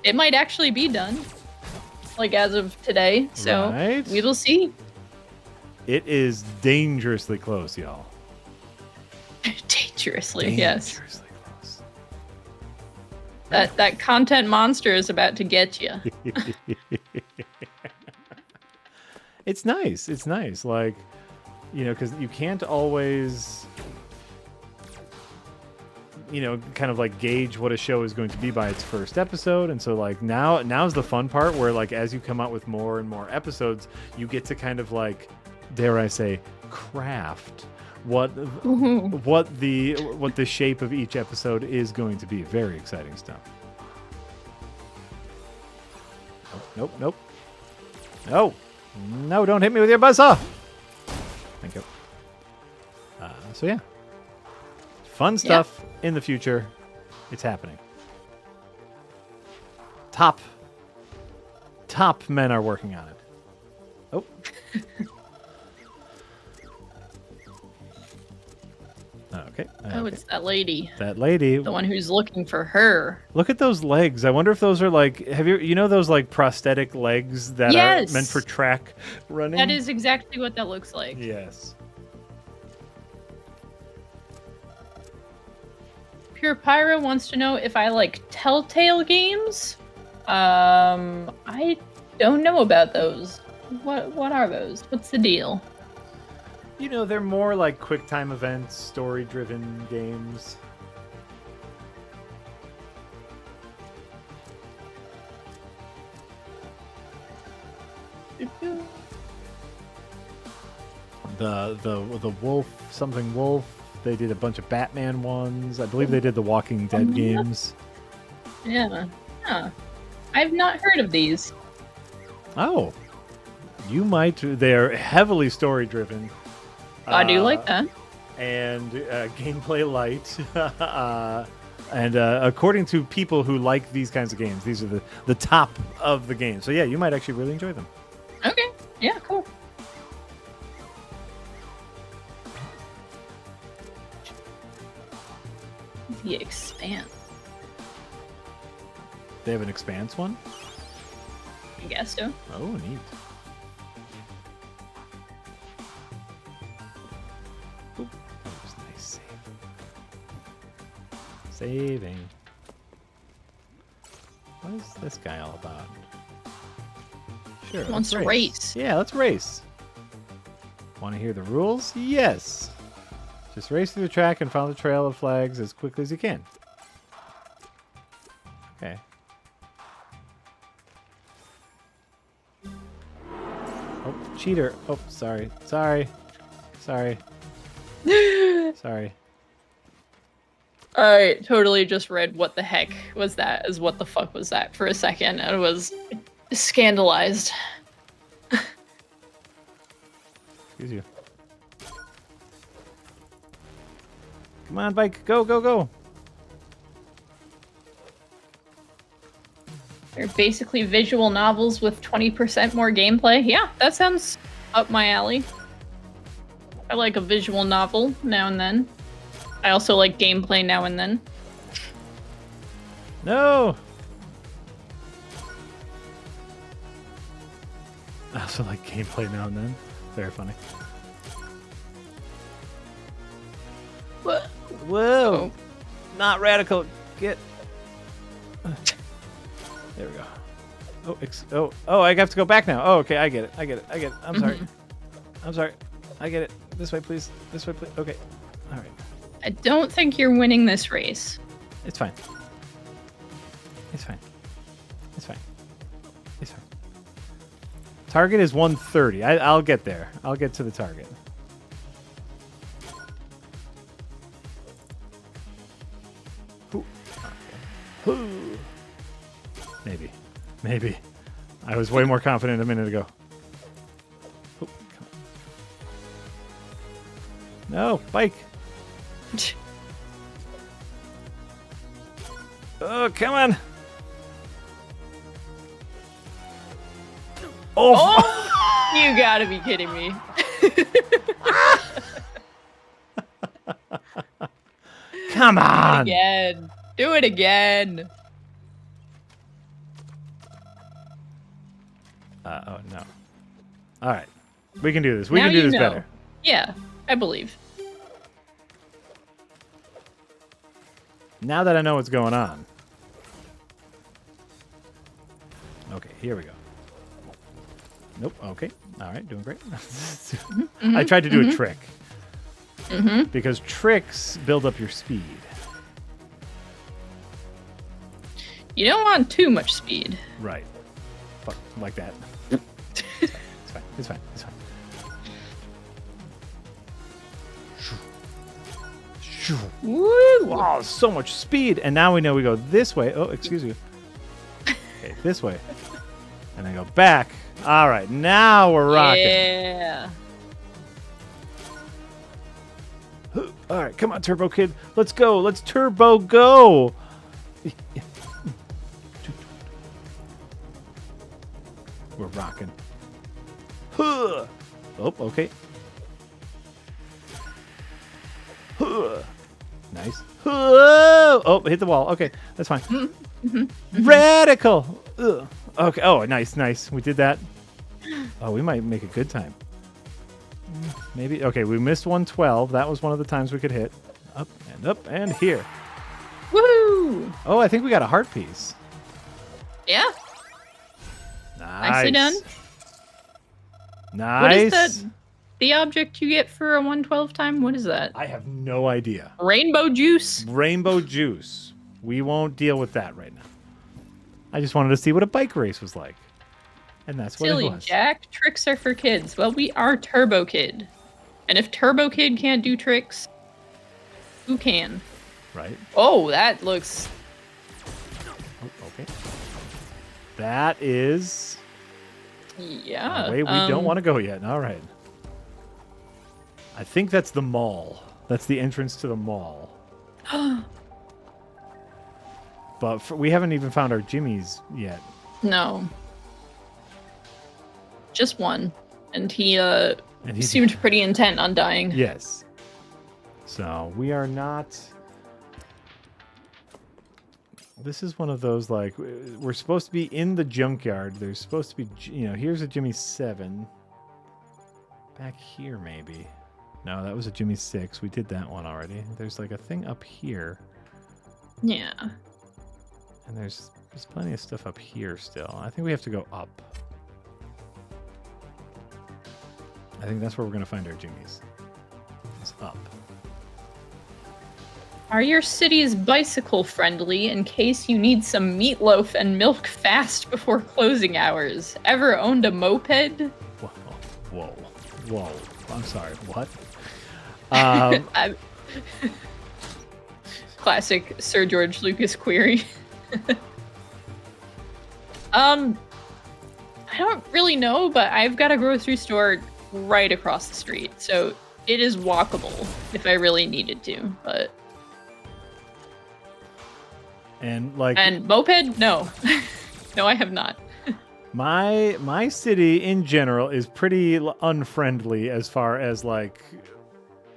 S2: It might actually be done. Like as of today. So
S1: right.
S2: We will see.
S1: It is dangerously close, y'all.
S2: Dangerously, yes.
S1: Dangerously close.
S2: That content monster is about to get you.
S1: It's nice. It's nice. Like, you know, because you can't always, you know, kind of like gauge what a show is going to be by its first episode. And so like now's the fun part where like as you come out with more and more episodes, you get to kind of like, dare I say, craft what the shape of each episode is going to be. Very exciting stuff. Nope, nope, nope. No, don't hit me with your buzzsaw. Thank you. So yeah, fun stuff in the future. It's happening. Top men are working on it. Oh. Okay.
S2: Oh, it's that lady.
S1: That lady.
S2: The one who's looking for her.
S1: Look at those legs. I wonder if those are like, you know those like prosthetic legs that are meant for track running?
S2: That is exactly what that looks like.
S1: Yes.
S2: Pure Pyro wants to know if I like Telltale games. I don't know about those. What are those? What's the deal?
S1: You know, they're more like quick time events, story-driven games. The wolf, something wolf. They did a bunch of Batman ones. I believe they did the Walking Dead games.
S2: Yeah. Huh. I've not heard of these.
S1: Oh. You might. They're heavily story-driven.
S2: I do like that.
S1: And gameplay light. And according to people who like these kinds of games, these are the top of the game. So yeah, you might actually really enjoy them.
S2: Okay. Yeah, cool. The Expanse.
S1: They have an Expanse one?
S2: I guess so.
S1: Oh, neat. Oop, that was nice save. Saving. What is this guy all about? Sure.
S2: He wants to race.
S1: Yeah, let's race. Want to hear the rules? Yes. Just race through the track and follow the trail of flags as quickly as you can. Okay. Oh, cheater. Oh, sorry. Sorry. Sorry. Sorry.
S2: I totally just read what the heck was that as what the fuck was that for a second. I was scandalized.
S1: Excuse you. Come on, bike. Go, go, go.
S2: They're basically visual novels with 20% more gameplay. Yeah, that sounds up my alley. I like a visual novel now and then. I also like gameplay now and then.
S1: No. I also like gameplay now and then. Very funny.
S2: What?
S1: Whoa! Not radical. Get. There we go. Oh! I have to go back now. Oh, okay. I get it. I'm sorry. I'm sorry. I get it. This way, please. This way, please. Okay. All right.
S2: I don't think you're winning this race.
S1: It's fine. It's fine. It's fine. It's fine. Target is 130. I'll get there. I'll get to the target. Ooh. Maybe. Maybe. I was way more confident a minute ago. Ooh, come on. No, bike. Oh, come on.
S2: Oh, you gotta be kidding me.
S1: Come on.
S2: Again. Do it again.
S1: Oh, no. All right. We can do this. We
S2: Now
S1: can do
S2: you
S1: this
S2: know.
S1: better.
S2: Yeah, I believe.
S1: Now that I know what's going on. Okay, here we go. Nope. Okay. All right. Doing great. I tried to do a trick. Because tricks build up your speed.
S2: You don't want too much speed.
S1: Right. Fuck, like that. It's fine. It's fine. It's fine.
S2: Woo!
S1: Wow, so much speed. And now we know we go this way. Oh, excuse you. Okay, this way. And then go back. All right, now we're rocking.
S2: Yeah.
S1: All right, come on, Turbo Kid. Let's go. Let's turbo go. We're rocking. Oh, okay. Nice. Oh, hit the wall. Okay, that's fine. Radical. Ugh. Okay. Oh, nice, nice. We did that. Oh, we might make a good time. Maybe. Okay, we missed 112. That was one of the times we could hit. Up and here.
S2: Woo!
S1: Oh, I think we got a heart piece.
S2: Yeah.
S1: Nice.
S2: Nicely done.
S1: Nice.
S2: What is that? The object you get for a 112 time? What is that?
S1: I have no idea.
S2: Rainbow juice?
S1: Rainbow juice. We won't deal with that right now. I just wanted to see what a bike race was like. And that's what
S2: Silly
S1: it was.
S2: Jack. Tricks are for kids. Well, we are Turbo Kid. And if Turbo Kid can't do tricks, who can?
S1: Right.
S2: Oh, that looks...
S1: Oh, okay. That is...
S2: Yeah.
S1: Wait, we don't want to go yet. All right. I think that's the mall. That's the entrance to the mall. But we haven't even found our jimmies yet.
S2: No. Just one. And he
S1: And
S2: seemed pretty intent on dying.
S1: Yes. So we are not... This is one of those, like, we're supposed to be in the junkyard. There's supposed to be, you know, here's a Jimmy 7. Back here, maybe. No, that was a Jimmy 6. We did that one already. There's, like, a thing up here.
S2: Yeah.
S1: And there's plenty of stuff up here still. I think we have to go up. I think that's where we're going to find our Jimmies. It's up.
S2: Are your cities bicycle friendly in case you need some meatloaf and milk fast before closing hours? Ever owned a moped?
S1: Whoa. I'm sorry, what?
S2: Classic Sir George Lucas query. I don't really know, but I've got a grocery store right across the street, so it is walkable if I really needed to, but... And moped? No. No, I have not.
S1: My city in general is pretty unfriendly as far as like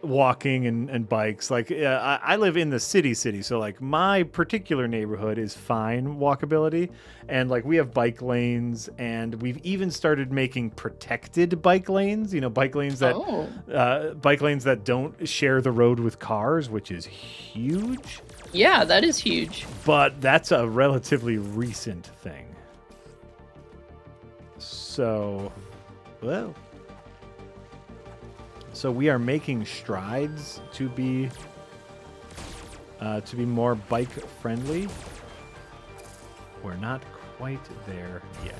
S1: walking and bikes. Like I live in the city, so like my particular neighborhood is fine walkability, and like we have bike lanes, and we've even started making protected bike lanes. You know, bike lanes that don't share the road with cars, which is huge.
S2: Yeah, that is huge.
S1: But that's a relatively recent thing. So, well. So we are making strides to be more bike friendly. We're not quite there yet.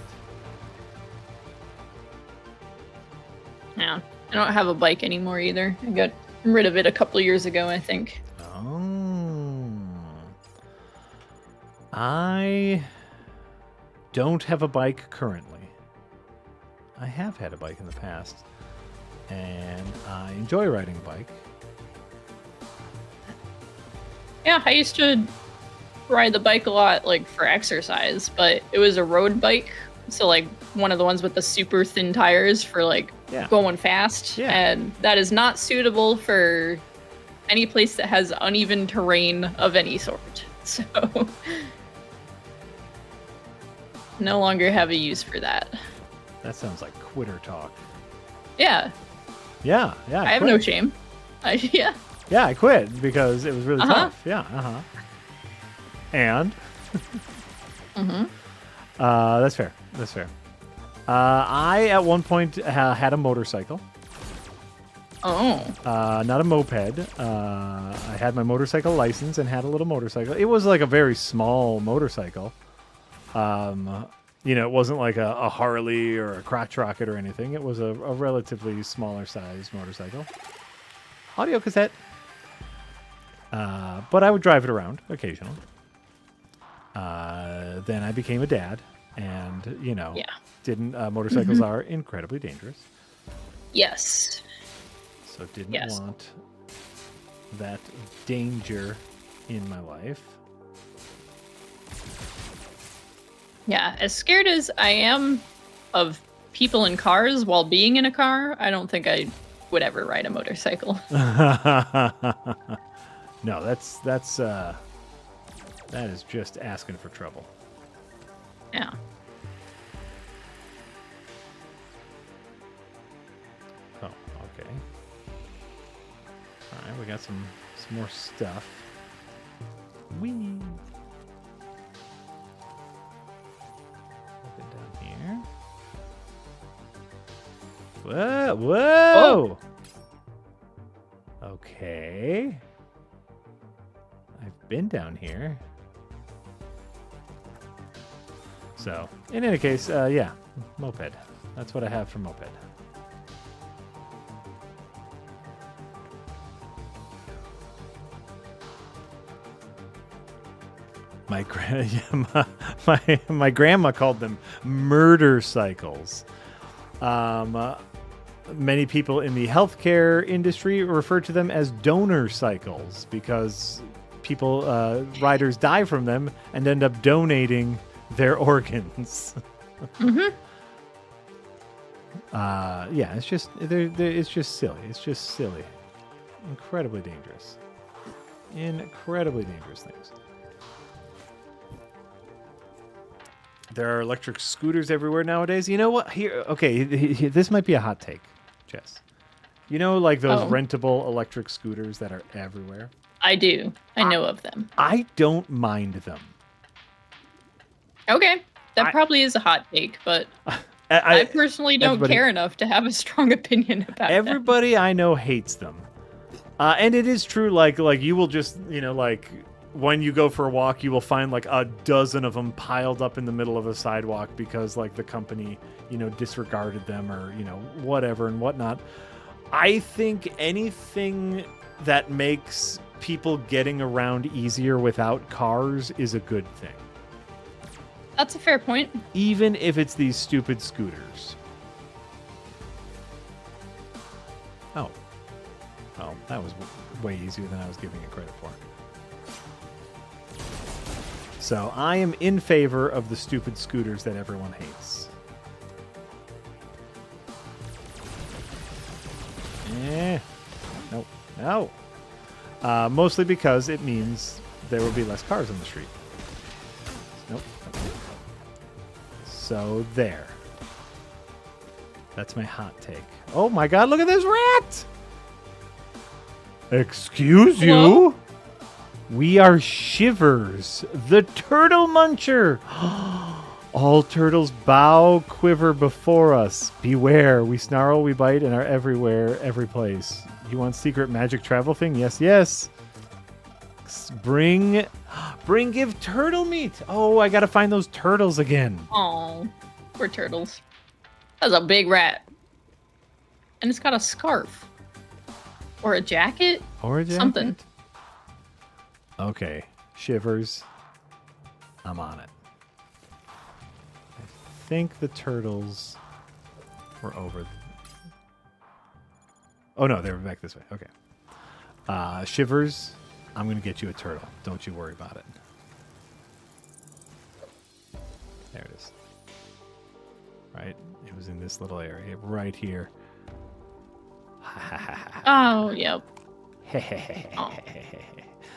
S2: Yeah, I don't have a bike anymore either. I got rid of it a couple years ago, I think.
S1: Oh. I don't have a bike currently. I have had a bike in the past. And I enjoy riding a bike.
S2: Yeah, I used to ride the bike a lot, like, for exercise, but it was a road bike. So, like, one of the ones with the super thin tires for, like, going fast.
S1: Yeah.
S2: And that is not suitable for any place that has uneven terrain of any sort. So, no longer have a use for that.
S1: That sounds like quitter talk.
S2: Yeah.
S1: Yeah.
S2: I have no shame. Yeah,
S1: I quit because it was really tough. Yeah. And. That's fair. I at one point had a motorcycle.
S2: Oh.
S1: Not a moped. I had my motorcycle license and had a little motorcycle. It was like a very small motorcycle. You know, it wasn't like a Harley or a crotch rocket or anything. It was a relatively smaller size motorcycle. Audio cassette. But I would drive it around occasionally. Then I became a dad, and you know, motorcycles are incredibly dangerous.
S2: Yes.
S1: So didn't want that danger in my life.
S2: Yeah, as scared as I am of people in cars while being in a car, I don't think I would ever ride a motorcycle.
S1: No, that is just asking for trouble.
S2: Yeah.
S1: Oh, okay. All right, we got some more stuff. Whee! Down here. Whoa! Okay. I've been down here. So, in any case, yeah, moped. That's what I have for moped. My grandma called them murder cycles. Many people in the healthcare industry refer to them as donor cycles because riders die from them and end up donating their organs. Yeah, it's just silly. It's just silly. Incredibly dangerous. Incredibly dangerous things. There are electric scooters everywhere nowadays. You know what? This might be a hot take, Jess. You know, like those rentable electric scooters that are everywhere?
S2: I do. I know of them.
S1: I don't mind them.
S2: Okay. That probably is a hot take, but I personally don't care enough to have a strong opinion about
S1: everybody
S2: them.
S1: I know hates them. And it is true, like you will just, you know, like when you go for a walk, you will find like a dozen of them piled up in the middle of a sidewalk because like the company, you know, disregarded them or, you know, whatever and whatnot. I think anything that makes people getting around easier without cars is a good thing.
S2: That's a fair point.
S1: Even if it's these stupid scooters. Oh. Well, that was way easier than I was giving it credit for. So I am in favor of the stupid scooters that everyone hates. Nope. No. Mostly because it means there will be less cars on the street. Nope. So there. That's my hot take. Oh my god, look at this rat! Excuse you? We are Shivers, the turtle muncher. All turtles bow, quiver before us. Beware, we snarl, we bite, and are everywhere, every place. You want secret magic travel thing? Yes, yes. Bring, give turtle meat. Oh, I gotta find those turtles again.
S2: Oh, poor turtles. That's a big rat. And it's got a scarf. Or a jacket?
S1: Or a jacket?
S2: Something.
S1: Okay, Shivers. I'm on it. I think the turtles were over. Oh no, they were back this way. Okay. Shivers, I'm going to get you a turtle. Don't you worry about it. There it is. Right? It was in this little area right here.
S2: Oh, yep. Oh.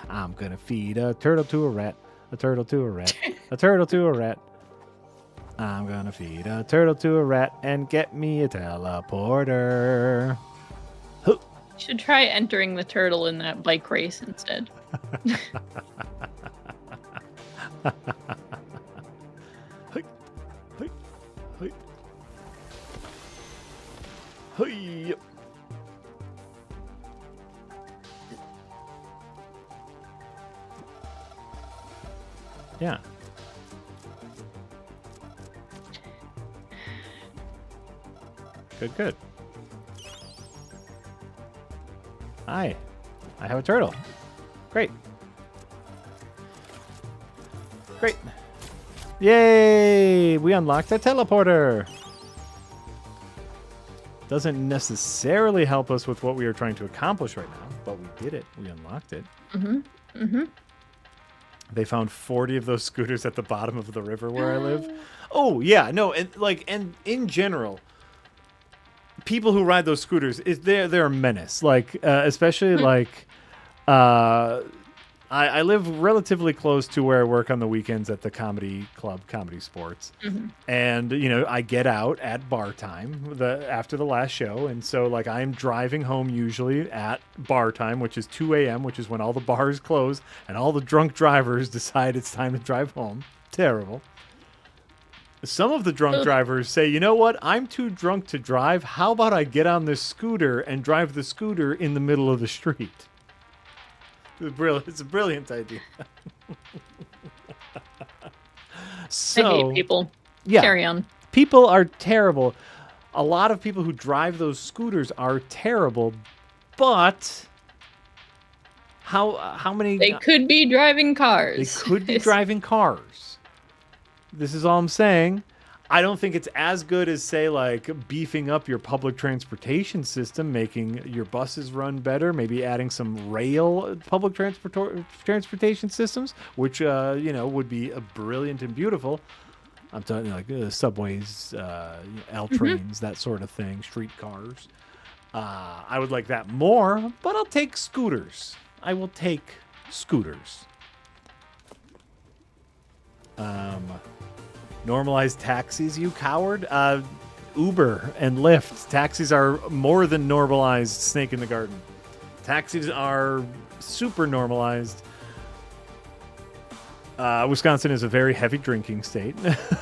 S1: I'm gonna feed a turtle to a rat, a turtle to a rat, a turtle to a rat. I'm gonna feed a turtle to a rat and get me a teleporter.
S2: You should try entering the turtle in that bike race instead.
S1: Yeah. Good, good. Hi. I have a turtle. Great. Great. Yay! We unlocked a teleporter. Doesn't necessarily help us with what we are trying to accomplish right now, but we did it. We unlocked it.
S2: Mm-hmm. Mm-hmm.
S1: They found 40 of those scooters at the bottom of the river where I live. Oh, yeah. No, and in general, people who ride those scooters, they're a menace. Especially I live relatively close to where I work on the weekends at the comedy club, Comedy Sports. Mm-hmm. And, I get out at bar time after the last show. And so, I'm driving home usually at bar time, which is 2 a.m., which is when all the bars close and all the drunk drivers decide it's time to drive home. Terrible. Some of the drunk drivers say, you know what? I'm too drunk to drive. How about I get on this scooter and drive the scooter in the middle of the street? It's a brilliant idea. So,
S2: I hate people.
S1: Yeah,
S2: carry on.
S1: People are terrible. A lot of people who drive those scooters are terrible, but how many?
S2: They could be driving cars.
S1: They could be driving cars. This is all I'm saying. I don't think it's as good as, say, beefing up your public transportation system, making your buses run better, maybe adding some rail public transportation systems, which, would be brilliant and beautiful. I'm talking subways, L trains, that sort of thing, streetcars. I would like that more, but I'll take scooters. I will take scooters. Normalized taxis, you coward. Uber and Lyft. Taxis are more than normalized, snake in the garden. Taxis are super normalized. Wisconsin is a very heavy drinking state.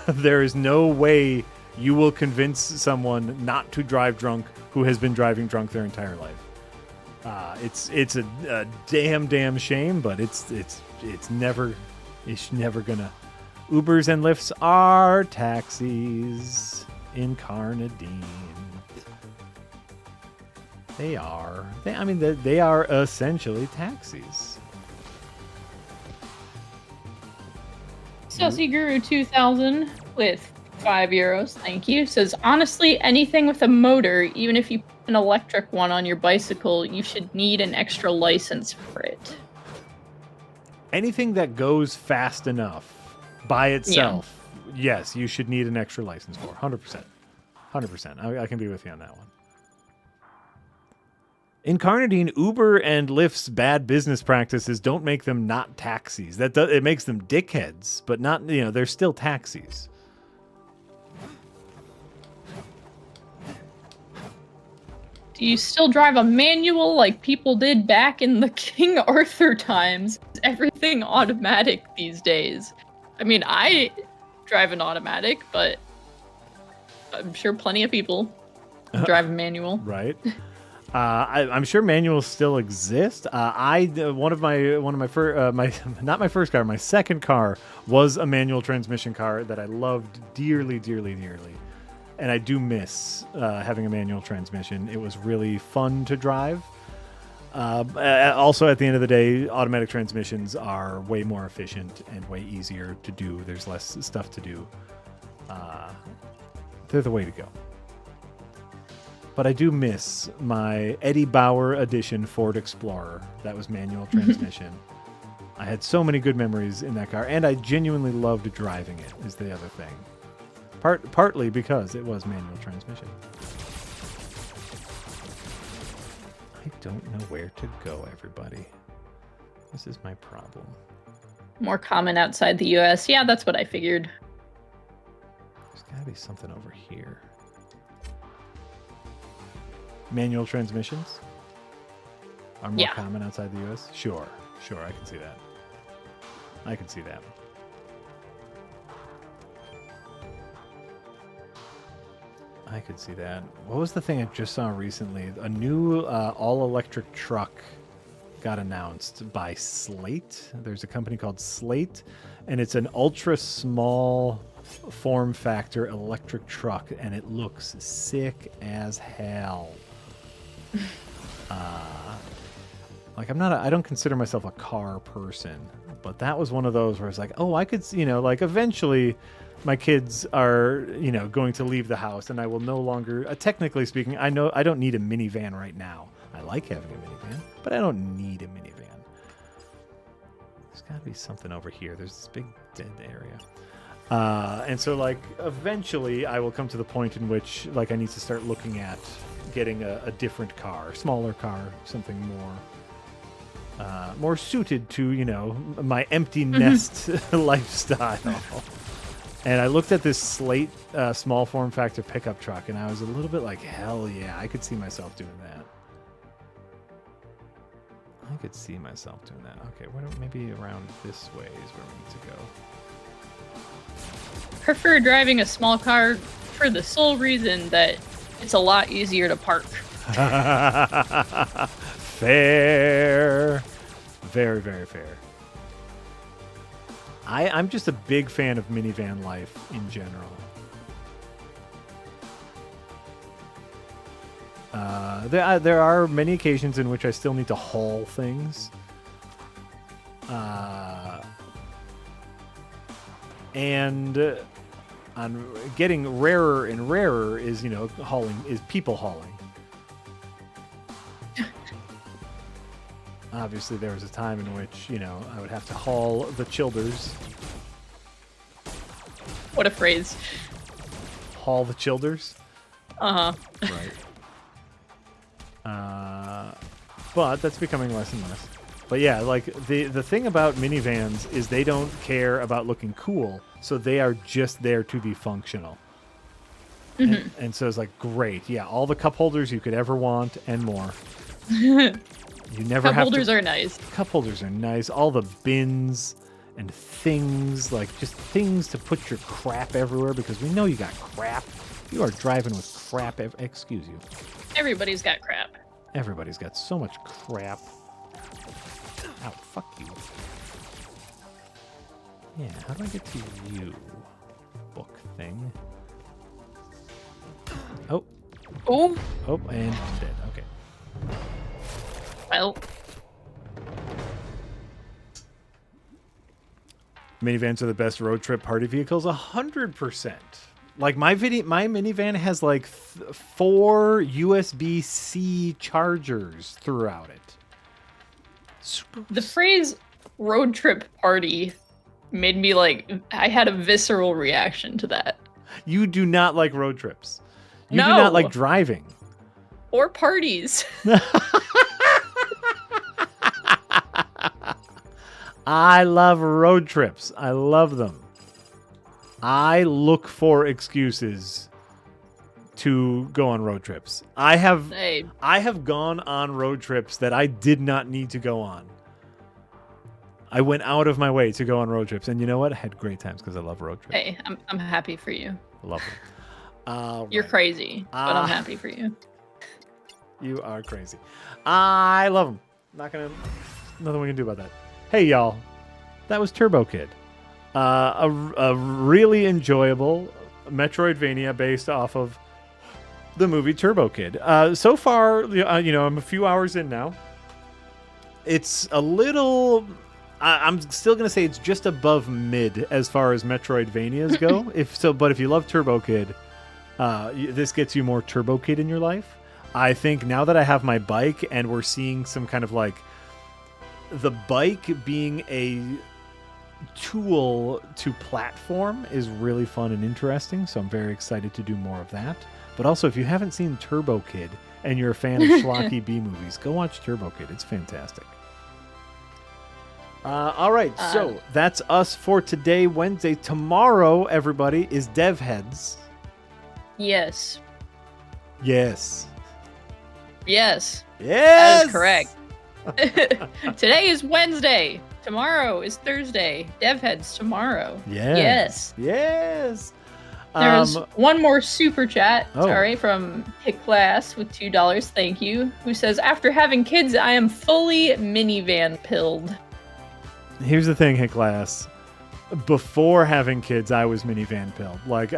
S1: There is no way you will convince someone not to drive drunk who has been driving drunk their entire life. It's a damn shame, but it's never gonna. Ubers and Lyfts are taxis in Carnadine. They are. They are essentially taxis.
S2: Sussy Guru 2000 with €5. Thank you. Says, honestly, anything with a motor, even if you put an electric one on your bicycle, you should need an extra license for it.
S1: Anything that goes fast enough by itself, yes, you should need an extra license for. 100%. 100%. I can be with you on that one. In Carnadine, Uber and Lyft's bad business practices don't make them not taxis. It makes them dickheads, but not, they're still taxis.
S2: Do you still drive a manual like people did back in the King Arthur times? Is everything automatic these days? I mean, I drive an automatic, but I'm sure plenty of people drive a manual.
S1: Right. I'm sure manuals still exist. One of my first, not my first car, my second car was a manual transmission car that I loved dearly, dearly, dearly. And I do miss having a manual transmission. It was really fun to drive. Also, at the end of the day, automatic transmissions are way more efficient and way easier to do. There's less stuff to do. They're the way to go. But I do miss my Eddie Bauer edition Ford Explorer. That was manual transmission. I had so many good memories in that car, and I genuinely loved driving it, is the other thing. Partly because it was manual transmission. I don't know where to go, everybody. This is my problem.
S2: More common outside the US. Yeah, that's what I figured.
S1: There's gotta be something over here. Manual transmissions are more common outside the US? Sure, I can see that. I can see that. I could see that. What was the thing I just saw recently? A new all-electric truck got announced by Slate. There's a company called Slate, and it's an ultra-small form factor electric truck, and it looks sick as hell. I don't consider myself a car person, but that was one of those where it's like, oh, I could see, eventually my kids are, going to leave the house, and I will no longer, technically speaking, I don't need a minivan right now. I like having a minivan, but I don't need a minivan. There's got to be something over here. There's this big dead area. And so, eventually I will come to the point in which, I need to start looking at getting a different car, smaller car, something more suited to, my empty nest lifestyle. And I looked at this Slate small form factor pickup truck, and I was a little bit like, hell yeah, I could see myself doing that. Okay, maybe around this way is where we need to go.
S2: Prefer driving a small car for the sole reason that it's a lot easier to park.
S1: Fair. Very, very fair. I'm just a big fan of minivan life in general. There are many occasions in which I still need to haul things. And on getting rarer and rarer is, people hauling. Obviously, there was a time in which, I would have to haul the childers.
S2: What a phrase.
S1: Haul the childers?
S2: Uh-huh.
S1: Right. But that's becoming less and less. But yeah, the thing about minivans is they don't care about looking cool, so they are just there to be functional. Mm-hmm. And so it's great. Yeah, all the cup holders you could ever want and more. You never
S2: cup
S1: have
S2: holders are nice.
S1: Cup holders are nice. All the bins and things, just things to put your crap everywhere, because we know you got crap. You are driving with crap. Excuse you.
S2: Everybody's got crap.
S1: Everybody's got so much crap. Ow, fuck you. Yeah, how do I get to you, book thing? Oh.
S2: Oh.
S1: Oh, and dead. Okay.
S2: Well.
S1: Minivans are the best road trip party vehicles, 100%. My minivan has 4 USB-C chargers throughout it.
S2: The phrase road trip party made me I had a visceral reaction to that.
S1: You do not like road trips. You
S2: do
S1: not like driving.
S2: Or parties.
S1: I love road trips. I love them. I look for excuses to go on road trips. I have gone on road trips that I did not need to go on. I went out of my way to go on road trips, and you know what? I had great times because I love road trips.
S2: Hey, I'm happy for you.
S1: Love them.
S2: You're crazy, but I'm happy for you.
S1: You are crazy. I love them. Nothing we can do about that. Hey, y'all. That was Turbo Kid. A really enjoyable Metroidvania based off of the movie Turbo Kid. So far, I'm a few hours in now. It's a little... I'm still going to say it's just above mid as far as Metroidvanias go. But if you love Turbo Kid, this gets you more Turbo Kid in your life. I think now that I have my bike and we're seeing some kind of like the bike being a tool to platform is really fun and interesting. So I'm very excited to do more of that. But also, if you haven't seen Turbo Kid and you're a fan of schlocky B movies, go watch Turbo Kid. It's fantastic. All right, so that's us for today, Wednesday. Tomorrow, everybody, is Dev Heads.
S2: Yes.
S1: Yes.
S2: Yes.
S1: Yes.
S2: That is correct. Today is Wednesday. Tomorrow is Thursday. Dev Heads tomorrow.
S1: Yes. Yes.
S2: There's one more super chat, from Hit Class with $2. Thank you. Who says, after having kids, I am fully minivan pilled.
S1: Here's the thing, Hit Class. Before having kids, I was minivan pilled. Like,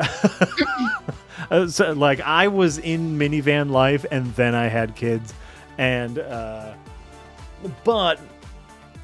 S1: I was in minivan life, and then I had kids, and but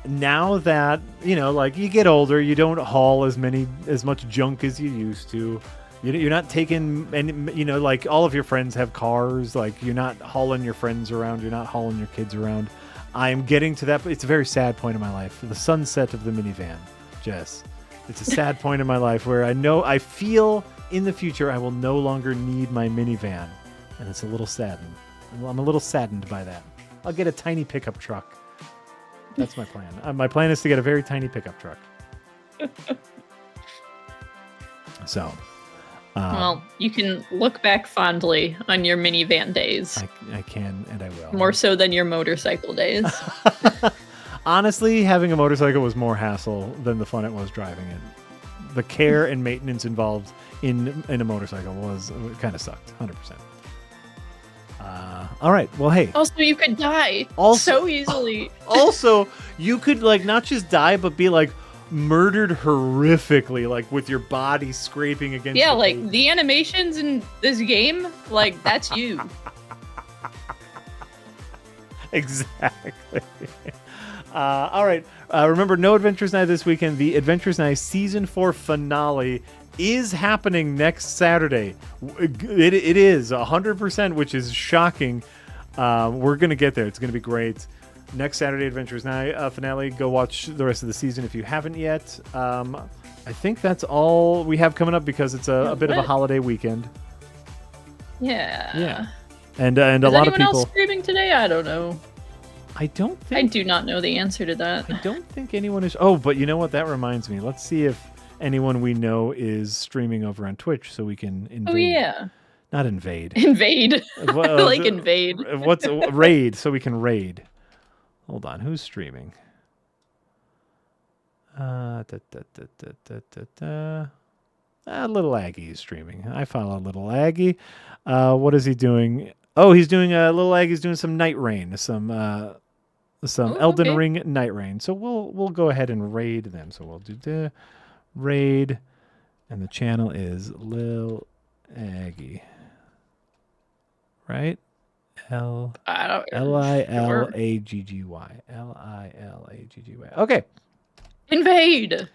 S1: now that you get older, you don't haul as much junk as you used to. You're not taking any, all of your friends have cars. Like, you're not hauling your friends around. You're not hauling your kids around. I'm getting to that. It's a very sad point in my life. The sunset of the minivan, Jess. It's a sad point in my life where I feel in the future I will no longer need my minivan. And it's a little saddened. I'm a little saddened by that. I'll get a tiny pickup truck. That's my plan. My plan is to get a very tiny pickup truck. So... well,
S2: you can look back fondly on your minivan days.
S1: I can, and I will.
S2: More so than your motorcycle days.
S1: Honestly, having a motorcycle was more hassle than the fun it was driving it. The care and maintenance involved in a motorcycle kind of sucked, 100%. All right, well, hey.
S2: Also, you could die so easily.
S1: Also, you could not just die, but be murdered horrifically, with your body scraping against
S2: the animations in this game, that's you.
S1: Exactly. All right, remember, no Adventures Night this weekend. The Adventures Night Season 4 finale is happening next Saturday. It is 100%, which is shocking. We're gonna get there. It's gonna be great. Next Saturday, Adventures Night finale. Go watch the rest of the season if you haven't yet. I think that's all we have coming up because it's a bit of a holiday weekend.
S2: Yeah.
S1: And a lot of people. Is anyone else
S2: streaming today? I don't know.
S1: I do not know the answer to that. I don't think anyone is. Oh, but you know what? That reminds me. Let's see if anyone we know is streaming over on Twitch so we can invade.
S2: Oh, yeah.
S1: Not invade.
S2: Invade. Invade.
S1: What's raid? So we can raid. Hold on, who's streaming? Little Aggie is streaming. I follow Little Aggie. What is he doing? Oh, he's doing Little Aggie's doing some Night Rain, some Elden Ring Night Rain. So we'll go ahead and raid them. So we'll do the raid, and the channel is Lil Aggie, right? Lilagggy. Lilagggy. Okay.
S2: Invade.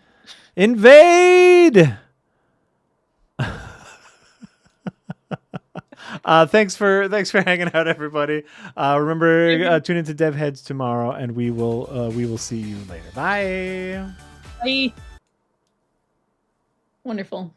S1: Thanks for hanging out, everybody. Remember, tune into Dev Heads tomorrow, and we will see you later. Bye.
S2: Bye. Wonderful.